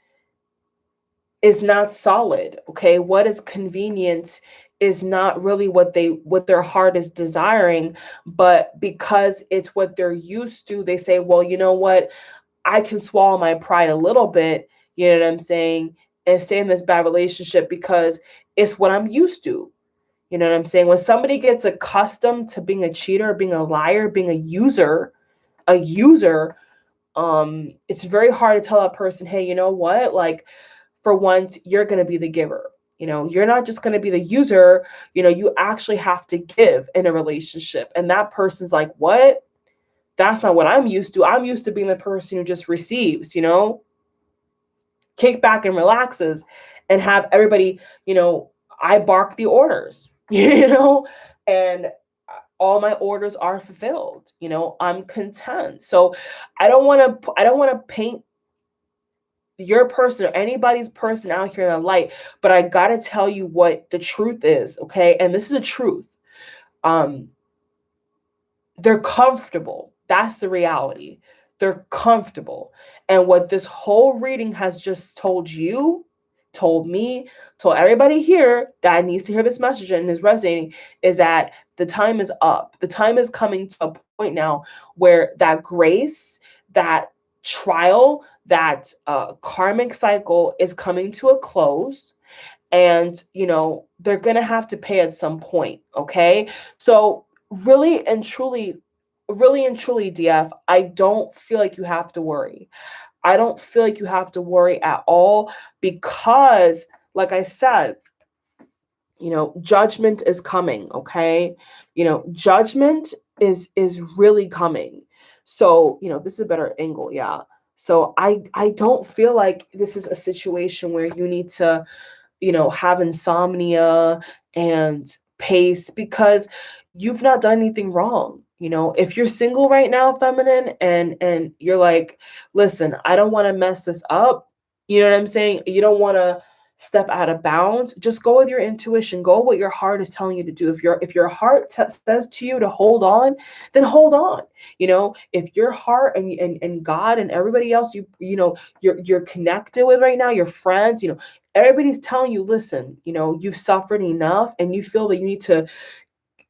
is not solid. Okay. What is convenient is not really what their heart is desiring, but because it's what they're used to, they say, well, you know what? I can swallow my pride a little bit, you know what I'm saying, and stay in this bad relationship because it's what I'm used to. You know what I'm saying? When somebody gets accustomed to being a cheater, being a liar, being a user, it's very hard to tell that person, hey, you know what? Like, for once, you're going to be the giver. You know, you're not just going to be the user. You know, you actually have to give in a relationship. And that person's like, what? That's not what I'm used to. I'm used to being the person who just receives, you know, kick back and relaxes and have everybody, you know, I bark the orders, you know, and all my orders are fulfilled. You know, I'm content. So I don't want to paint your person or anybody's person out here in the light, but I got to tell you what the truth is, okay? And this is a truth. Um they're comfortable. That's the reality. They're comfortable. And what this whole reading has just told you, told me, told everybody here that needs to hear this message and is resonating is that the time is up. The time is coming to a point now where that grace, that trial, that karmic cycle is coming to a close. And, you know, they're going to have to pay at some point. Okay. So, really and truly, DF, I don't feel like you have to worry. I don't feel like you have to worry at all because, like I said, you know, judgment is coming. Okay. You know, judgment is really coming. So, you know, this is a better angle. Yeah. So I don't feel like this is a situation where you need to, you know, have insomnia and pace because you've not done anything wrong. You know, if you're single right now, feminine, and you're like, listen, I don't want to mess this up. You know what I'm saying? You don't want to step out of bounds. Just go with your intuition. Go with what your heart is telling you to do. If your heart says to you to hold on, then hold on. You know, if your heart and God and everybody else you know you're connected with right now, your friends, you know, everybody's telling you, listen, you know, you've suffered enough and you feel that you need to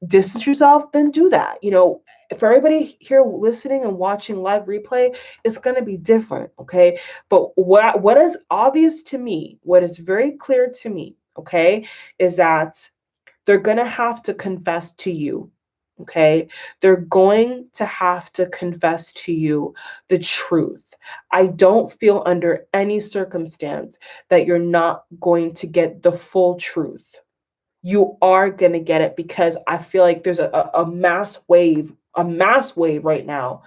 distance yourself, then do that. You know, for everybody here listening and watching live replay, it's going to be different. Okay. But what is obvious to me, what is very clear to me, okay, is that they're going to have to confess to you. Okay. They're going to have to confess to you the truth. I don't feel under any circumstance that you're not going to get the full truth. You are going to get it because I feel like there's a mass wave right now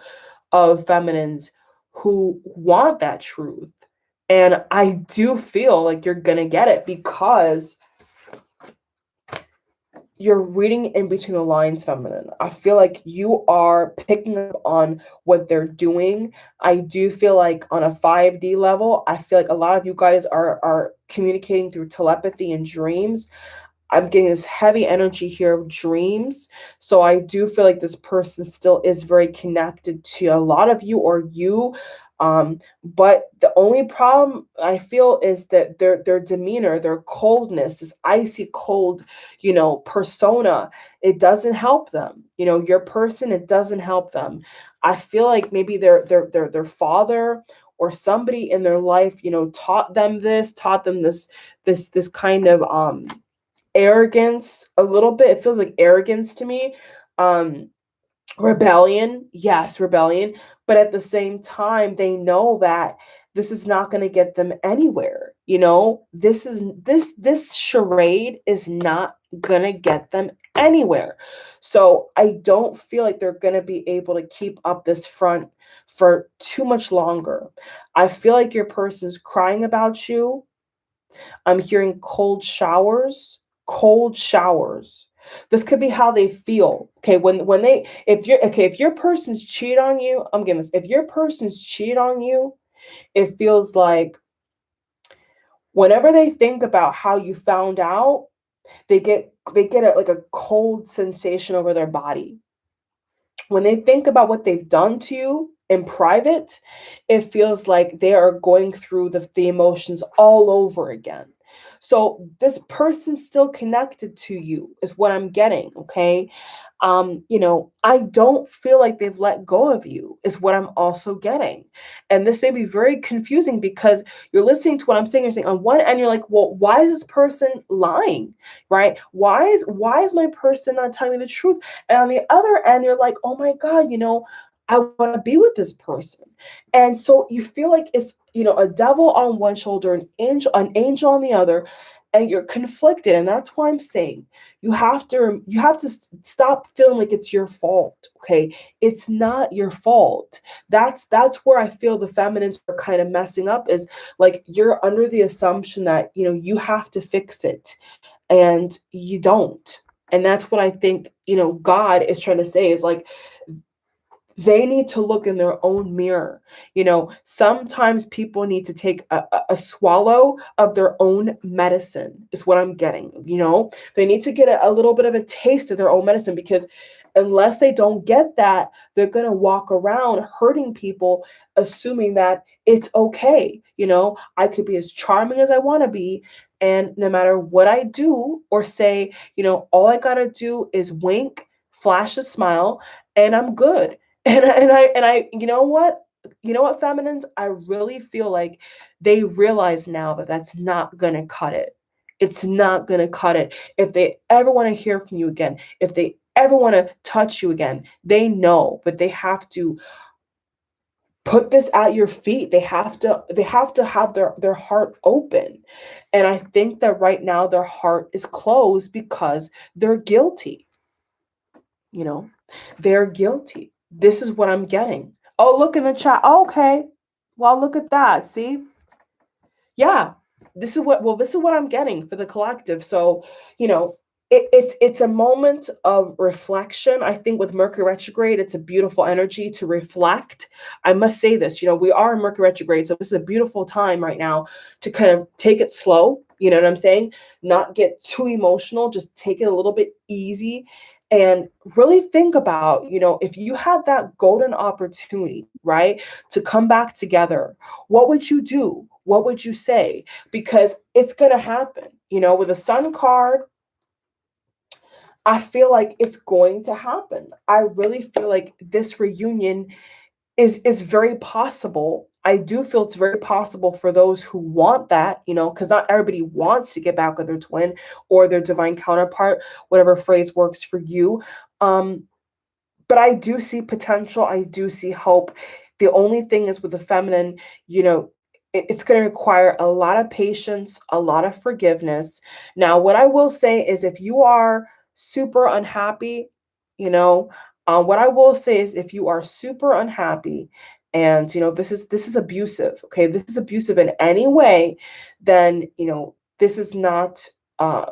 of feminines who want that truth. And I do feel like you're going to get it because you're reading in between the lines, feminine. I feel like you are picking up on what they're doing. I do feel like on a 5D level, I feel like a lot of you guys are communicating through telepathy and dreams. I'm getting this heavy energy here of dreams. So I do feel like this person still is very connected to a lot of you or you. But the only problem I feel is that their demeanor, their coldness, this icy cold, you know, persona, it doesn't help them. You know, your person, it doesn't help them. I feel like maybe their father or somebody in their life, you know, taught them this kind of arrogance a little bit. It feels like arrogance to me. Um, rebellion, yes, rebellion. But at the same time, they know that this is not going to get them anywhere. You know, this charade is not going to get them anywhere. So I don't feel like they're going to be able to keep up this front for too much longer. I feel like your person's crying about you. I'm hearing cold showers, cold showers. This could be how they feel. Okay, when they if your person's cheat on you, I'm getting this. If your person's cheat on you, it feels like whenever they think about how you found out, they get like a cold sensation over their body. When they think about what they've done to you in private, it feels like they are going through the emotions all over again. So this person's still connected to you, is what I'm getting, okay? I don't feel like they've let go of you, is what I'm also getting. And this may be very confusing because you're listening to what I'm saying. You're saying on one end, you're like, well, why is this person lying? Right? Why is my person not telling me the truth? And on the other end, you're like, oh my God, I want to be with this person. And so you feel like it's, a devil on one shoulder, an angel on the other, and you're conflicted. And that's why I'm saying you have to stop feeling like it's your fault. Okay, it's not your fault. That's where I feel the feminines are kind of messing up, is like you're under the assumption that you have to fix it, and you don't. And that's what I think God is trying to say, is like they need to look in their own mirror. Sometimes people need to take a swallow of their own medicine, is what I'm getting. They need to get a little bit of a taste of their own medicine, because unless they don't get that, they're going to walk around hurting people, assuming that it's okay. I could be as charming as I want to be. And no matter what I do or say, all I got to do is wink, flash a smile, and I'm good. And I, you know what, feminines, I really feel like they realize now that that's not gonna cut it. It's not gonna cut it. If they ever want to hear from you again, if they ever want to touch you again, they know, but they have to put this at your feet. They have to have their heart open. And I think that right now their heart is closed because they're guilty. You know, they're guilty. This is what I'm getting. Oh, look in the chat. Oh, okay. Well, look at that. See? Yeah. This is what I'm getting for the collective. So, it's a moment of reflection. I think with Mercury retrograde, it's a beautiful energy to reflect. I must say this, we are in Mercury retrograde, so this is a beautiful time right now to kind of take it slow. You know what I'm saying? Not get too emotional, just take it a little bit easy, and really think about, if you had that golden opportunity, right, to come back together, what would you do? What would you say? Because it's going to happen. With a sun card, I feel like it's going to happen. I really feel like this reunion is very possible. I do feel it's very possible for those who want that, because not everybody wants to get back with their twin or their divine counterpart, whatever phrase works for you. Um, but I do see potential. I do see hope. The only thing is with the feminine, it's going to require a lot of patience, a lot of forgiveness. Now, what I will say is if you are super unhappy, what I will say is if you are super unhappy and, this is abusive, okay, this is abusive in any way, then, this is not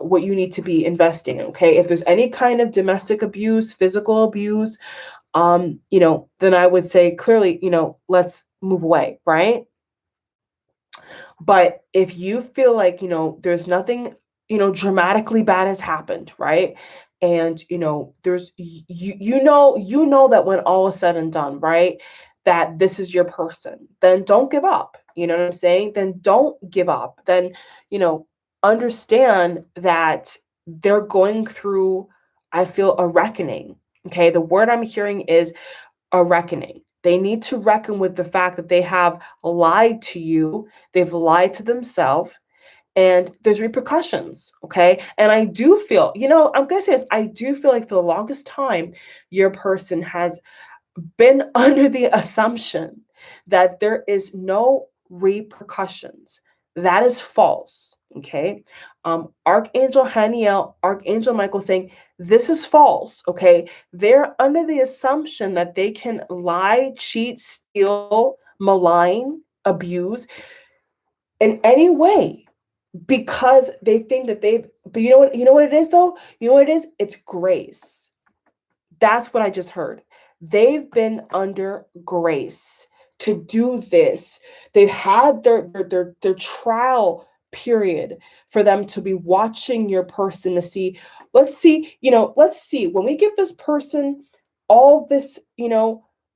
what you need to be investing in, okay? If there's any kind of domestic abuse, physical abuse, then I would say clearly, let's move away, right? But if you feel like, there's nothing, dramatically bad has happened, right? And, there's you know that when all is said and done, right? That this is your person, then don't give up. You know what I'm saying? Then don't give up. Then, you know, understand that they're going through, I feel, a reckoning. Okay. The word I'm hearing is a reckoning. They need to reckon with the fact that they have lied to you, they've lied to themselves, and there's repercussions. Okay. And I do feel, I'm going to say this, I do feel like for the longest time, your person has been under the assumption that there is no repercussions. That is false. Okay. Archangel Haniel, Archangel Michael saying this is false. Okay. They're under the assumption that they can lie, cheat, steal, malign, abuse in any way because they think that but you know what it is though? You know what it is? It's grace. That's what I just heard. They've been under grace to do this. They've had their trial period for them to be watching your person to see, let's see, when we give this person all this,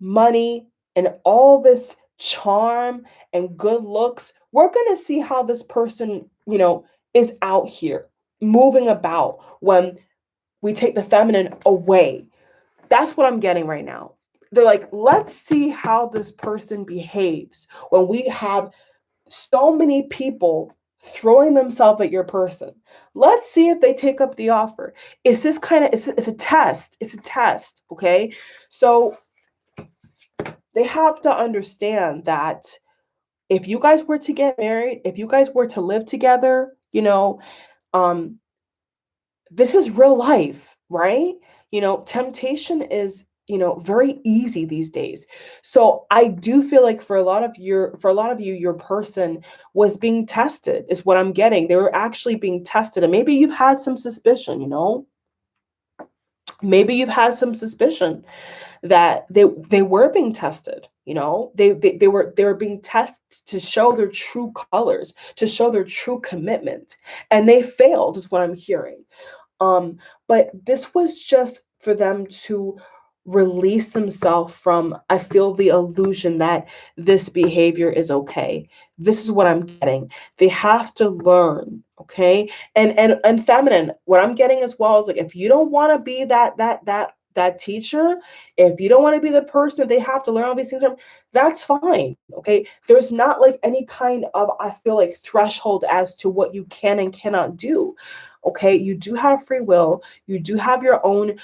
money and all this charm and good looks, we're going to see how this person, is out here moving about when we take the feminine away. That's what I'm getting right now. They're like, let's see how this person behaves when we have so many people throwing themselves at your person. Let's see if they take up the offer. It's this kind of, it's a test. It's a test. Okay. So they have to understand that if you guys were to get married, if you guys were to live together, um, this is real life, right? Temptation is, very easy these days. So I do feel like for a lot of you, your person was being tested, is what I'm getting. They were actually being tested. And maybe you've had some suspicion, maybe you've had some suspicion that they were being tested. They were being tested to show their true colors, to show their true commitment, and they failed, is what I'm hearing. But this was just for them to release themselves from, I feel, the illusion that this behavior is okay. This is what I'm getting. They have to learn, okay? And feminine, what I'm getting as well is like, if you don't want to be that teacher, if you don't want to be the person that they have to learn all these things from, that's fine. Okay. There's not like any kind of, I feel like, threshold as to what you can and cannot do. Okay. You do have free will. You do have your own,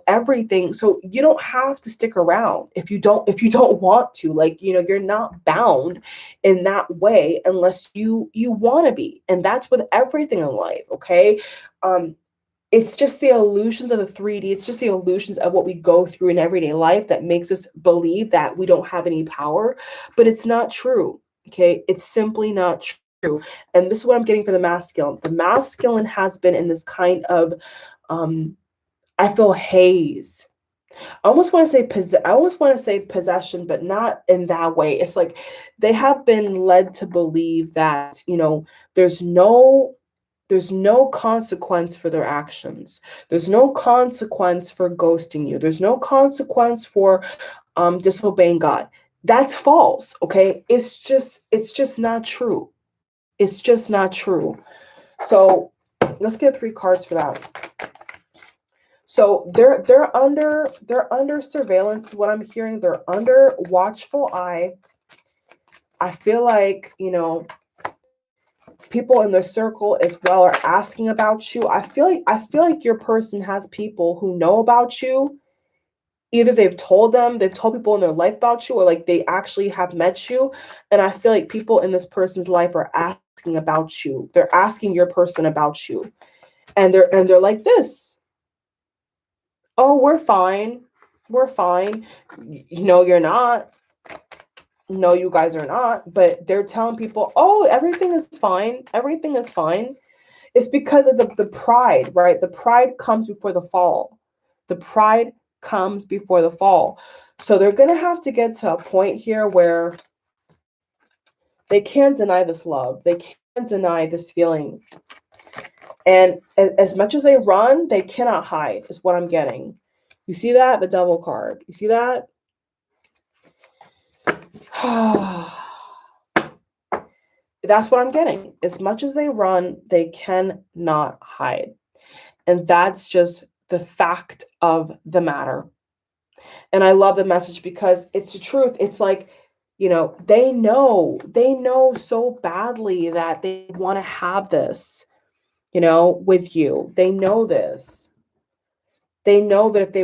everything. So you don't have to stick around if you don't want to. Like, you're not bound in that way unless you want to be. And that's with everything in life. Okay. It's just the illusions of the 3D. It's just the illusions of what we go through in everyday life that makes us believe that we don't have any power, but it's not true. Okay. It's simply not true. And this is what I'm getting for the masculine. The masculine has been in this kind of, I feel, haze. I almost want to say possession, but not in that way. It's like they have been led to believe that, there's no there's no consequence for their actions. There's no consequence for ghosting you. There's no consequence for disobeying God. That's false. Okay. It's just not true. It's just not true. So let's get 3 cards for that. So they're under surveillance, is what I'm hearing. They're under watchful eye. I feel like, people in their circle as well are asking about you. I feel like your person has people who know about you. Either they've told people in their life about you, or like they actually have met you. And I feel like people in this person's life are asking about you. They're asking your person about you. And they're like this. Oh, we're fine. We're fine. You're not. No, you guys are not. But they're telling people, oh, everything is fine. Everything is fine. It's because of the pride, right? The pride comes before the fall. The pride comes before the fall. So they're going to have to get to a point here where they can't deny this love. They can't deny this feeling. And as much as they run, they cannot hide, is what I'm getting. You see that? The Devil card. You see that? That's what I'm getting. As much as they run, they cannot hide. And that's just the fact of the matter. And I love the message because it's the truth. It's like, they know so badly that they want to have this, with you. They know this. They know that if they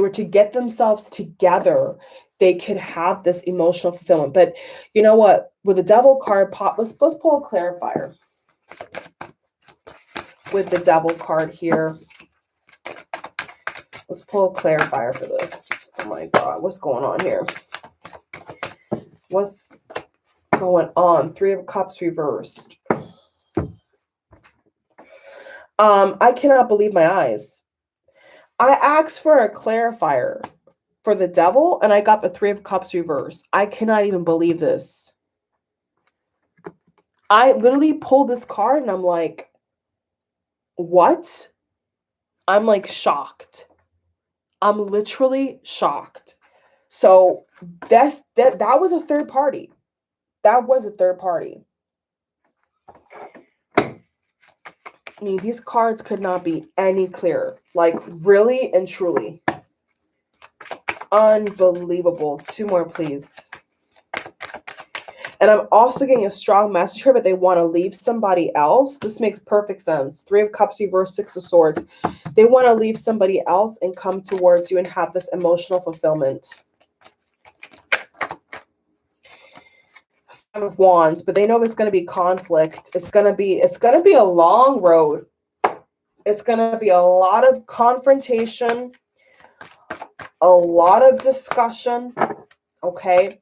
were to get themselves together, they could have this emotional fulfillment. But you know what? With the Devil card pop, let's pull a clarifier. With the Devil card here, let's pull a clarifier for this. Oh my God, what's going on here? What's going on? 3 of Cups reversed. I cannot believe my eyes. I asked for a clarifier for the Devil, and I got the 3 of Cups reversed. I cannot even believe this. I literally pulled this card, and I'm like, what? I'm like shocked. I'm literally shocked. So that was a third party. That was a third party. I mean, these cards could not be any clearer. Like, really and truly. Unbelievable. 2 more, please. And I'm also getting a strong message here, but they want to leave somebody else. This makes perfect sense. 3 of Cups reversed, 6 of Swords. They want to leave somebody else and come towards you and have this emotional fulfillment. 5 of Wands, but they know there's going to be conflict. It's going to be a long road. It's going to be a lot of confrontation, a lot of discussion, okay?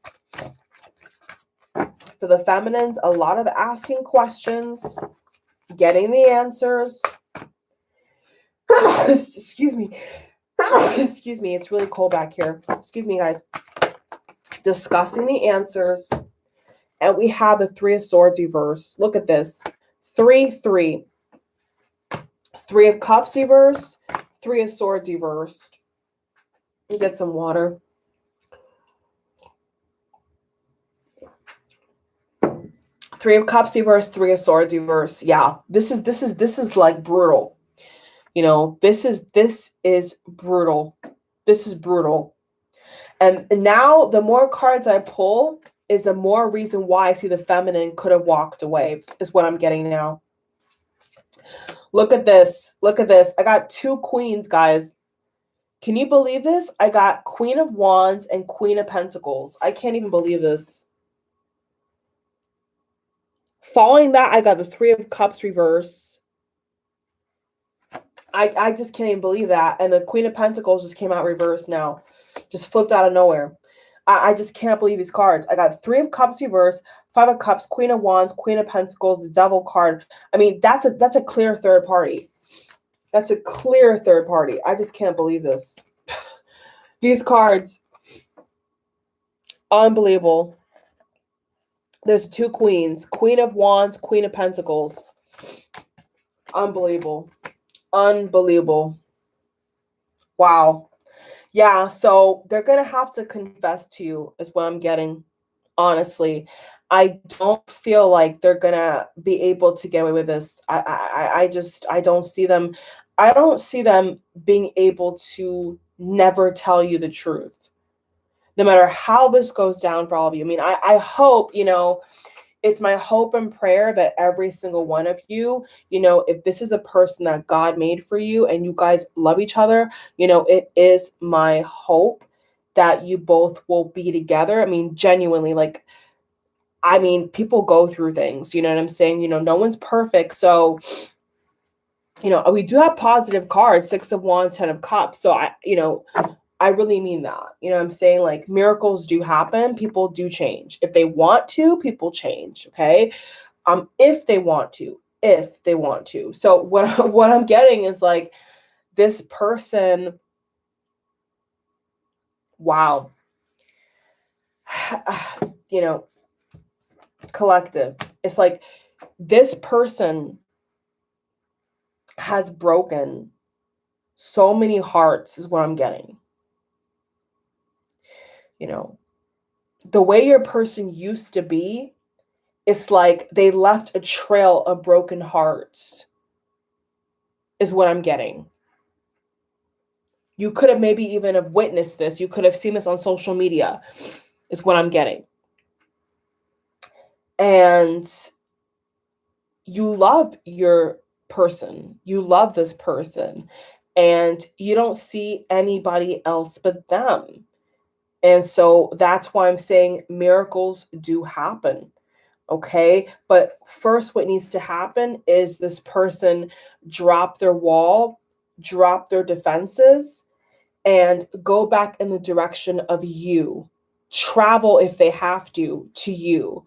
For the feminines, a lot of asking questions, getting the answers. Excuse me. Excuse me. It's really cold back here. Excuse me, guys. Discussing the answers. And we have the 3 of Swords reverse. Look at this. 3, 3. 3 of Cups reverse. 3 of Swords reversed. Get some water. 3 of Cups reverse, 3 of Swords reverse. Yeah, this is like brutal. You know, this is brutal. This is brutal. And now the more cards I pull is the more reason why I see the feminine could have walked away, is what I'm getting now. Look at this. Look at this. I got 2 queens, guys. Can you believe this? I got Queen of Wands and Queen of Pentacles. I can't even believe this. Following that, I got the 3 of Cups reverse. I just can't even believe that. And the Queen of Pentacles just came out reverse now. Just flipped out of nowhere. I just can't believe these cards. I got 3 of Cups reverse, 5 of Cups, Queen of Wands, Queen of Pentacles, the Devil card. I mean, that's a clear third party. That's a clear third party. I just can't believe this. These cards, unbelievable. There's 2 queens. Queen of Wands, Queen of Pentacles. Unbelievable. Unbelievable. Wow. Yeah, so they're going to have to confess to you is what I'm getting. Honestly, I don't feel like they're going to be able to get away with this. I don't see them. I don't see them being able to never tell you the truth. No matter how this goes down for all of you. I mean, I hope, you know, it's my hope and prayer that every single one of you, you know, if this is a person that God made for you and you guys love each other, you know, it is my hope that you both will be together. I mean, genuinely, like, I mean, people go through things, you know what I'm saying? You know, no one's perfect. So, you know, we do have positive cards, 6 of Wands, 10 of Cups. So I really mean that. You know what I'm saying? Like, miracles do happen. People do change. If they want to, people change. Okay. If they want to. So what I'm getting is like this person, wow. You know, collective. It's like this person has broken so many hearts is what I'm getting. You know, the way your person used to be, it's like they left a trail of broken hearts is what I'm getting. You could have maybe even have witnessed this. You could have seen this on social media is what I'm getting. And you love your person. You love this person. And you don't see anybody else but them. And so that's why I'm saying miracles do happen. Okay. But first, what needs to happen is this person drop their wall, drop their defenses, and go back in the direction of you. Travel if they have to you.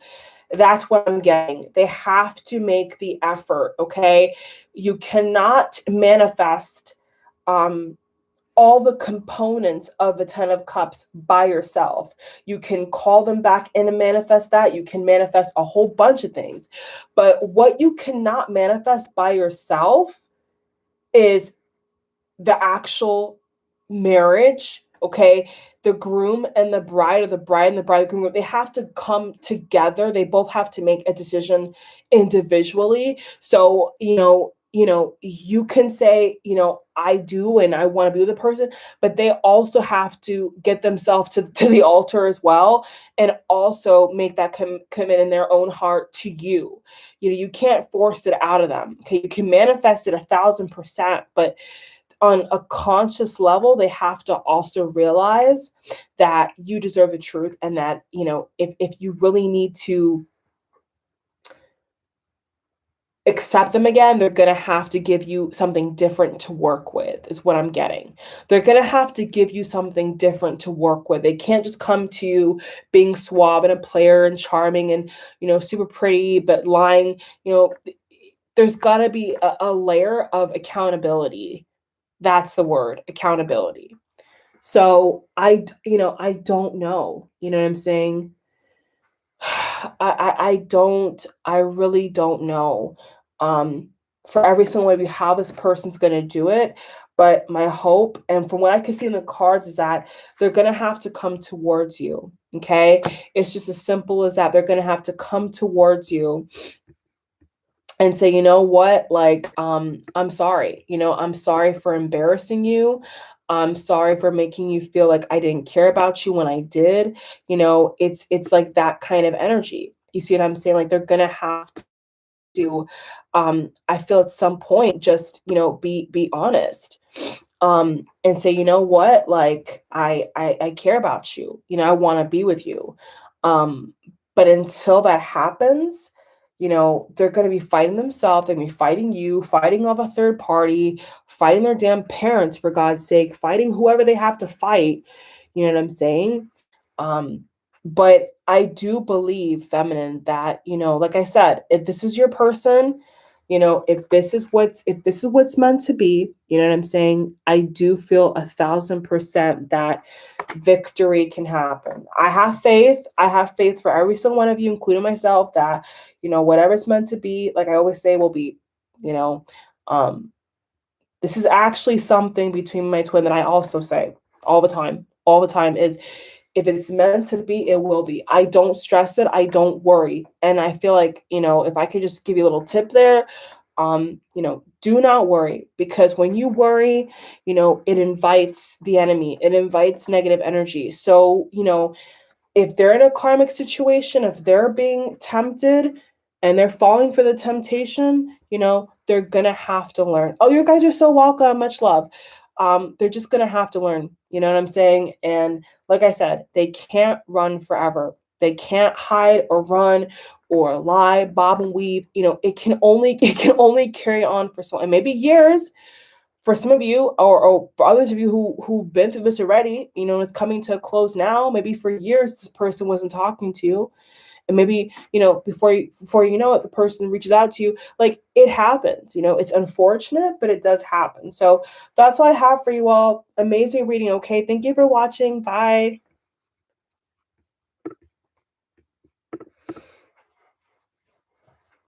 That's what I'm getting. They have to make the effort. Okay. You cannot manifest all the components of the 10 of Cups by yourself. You can call them back in and manifest that. You can manifest a whole bunch of things. But what you cannot manifest by yourself is the actual marriage, okay? The groom and the bride, or the bride and the bridegroom, they have to come together. They both have to make a decision individually. So, you know, you can say, I do and I want to be with a person, but they also have to get themselves to the altar as well, and also make that commitment in their own heart to you. You can't force it out of them. Okay. You can manifest it 1,000%, but on a conscious level, they have to also realize that you deserve the truth, and that, if you really need to accept them again, they're going to have to give you something different to work with, is what I'm getting. They're going to have to give you something different to work with. They can't just come to you being suave and a player and charming and, super pretty, but lying. There's got to be a layer of accountability. That's the word, accountability. So I don't know. You know what I'm saying? I really don't know, um, for every single one of you, how this person's gonna do it, but my hope, and from what I can see in the cards, is that they're gonna have to come towards you, okay? It's just as simple as that. They're gonna have to come towards you and say, you know what, like, I'm sorry. I'm sorry for embarrassing you. I'm sorry for making you feel like I didn't care about you when I did. It's like that kind of energy. You see what I'm saying? Like, they're gonna have to, I feel, at some point, just, be honest, and say, you know what, like, I care about you. I want to be with you. um but until that happens, they're going to be fighting themselves. They're going to be fighting you, fighting off a third party, fighting their damn parents, for God's sake, fighting whoever they have to fight. You know what I'm saying? um but I do believe, feminine, that, like I said, if this is your person, if this is what's meant to be, you know what I'm saying, I do feel 1,000% that victory can happen. I have faith. I have faith for every single one of you, including myself, that, whatever's meant to be, like I always say, will be. you know um this is actually something between my twin that I also say all the time, is, if it's meant to be, it will be. I don't stress it. I don't worry. And I feel like, if I could just give you a little tip there, do not worry, because when you worry, it invites the enemy, it invites negative energy. So, if they're in a karmic situation, if they're being tempted and they're falling for the temptation, they're gonna have to learn. Oh, you guys are so welcome. Much love. They're just gonna have to learn. You know what I'm saying? And like I said, they can't run forever. They can't hide or run or lie, bob and weave. It can only carry on for so, and maybe years, for some of you, or for others of you who've been through this already. It's coming to a close now. Maybe for years this person wasn't talking to you, and maybe, before you know it, the person reaches out to you. Like, it happens. It's unfortunate, but it does happen. So that's all I have for you all. Amazing reading. Okay, thank you for watching. Bye.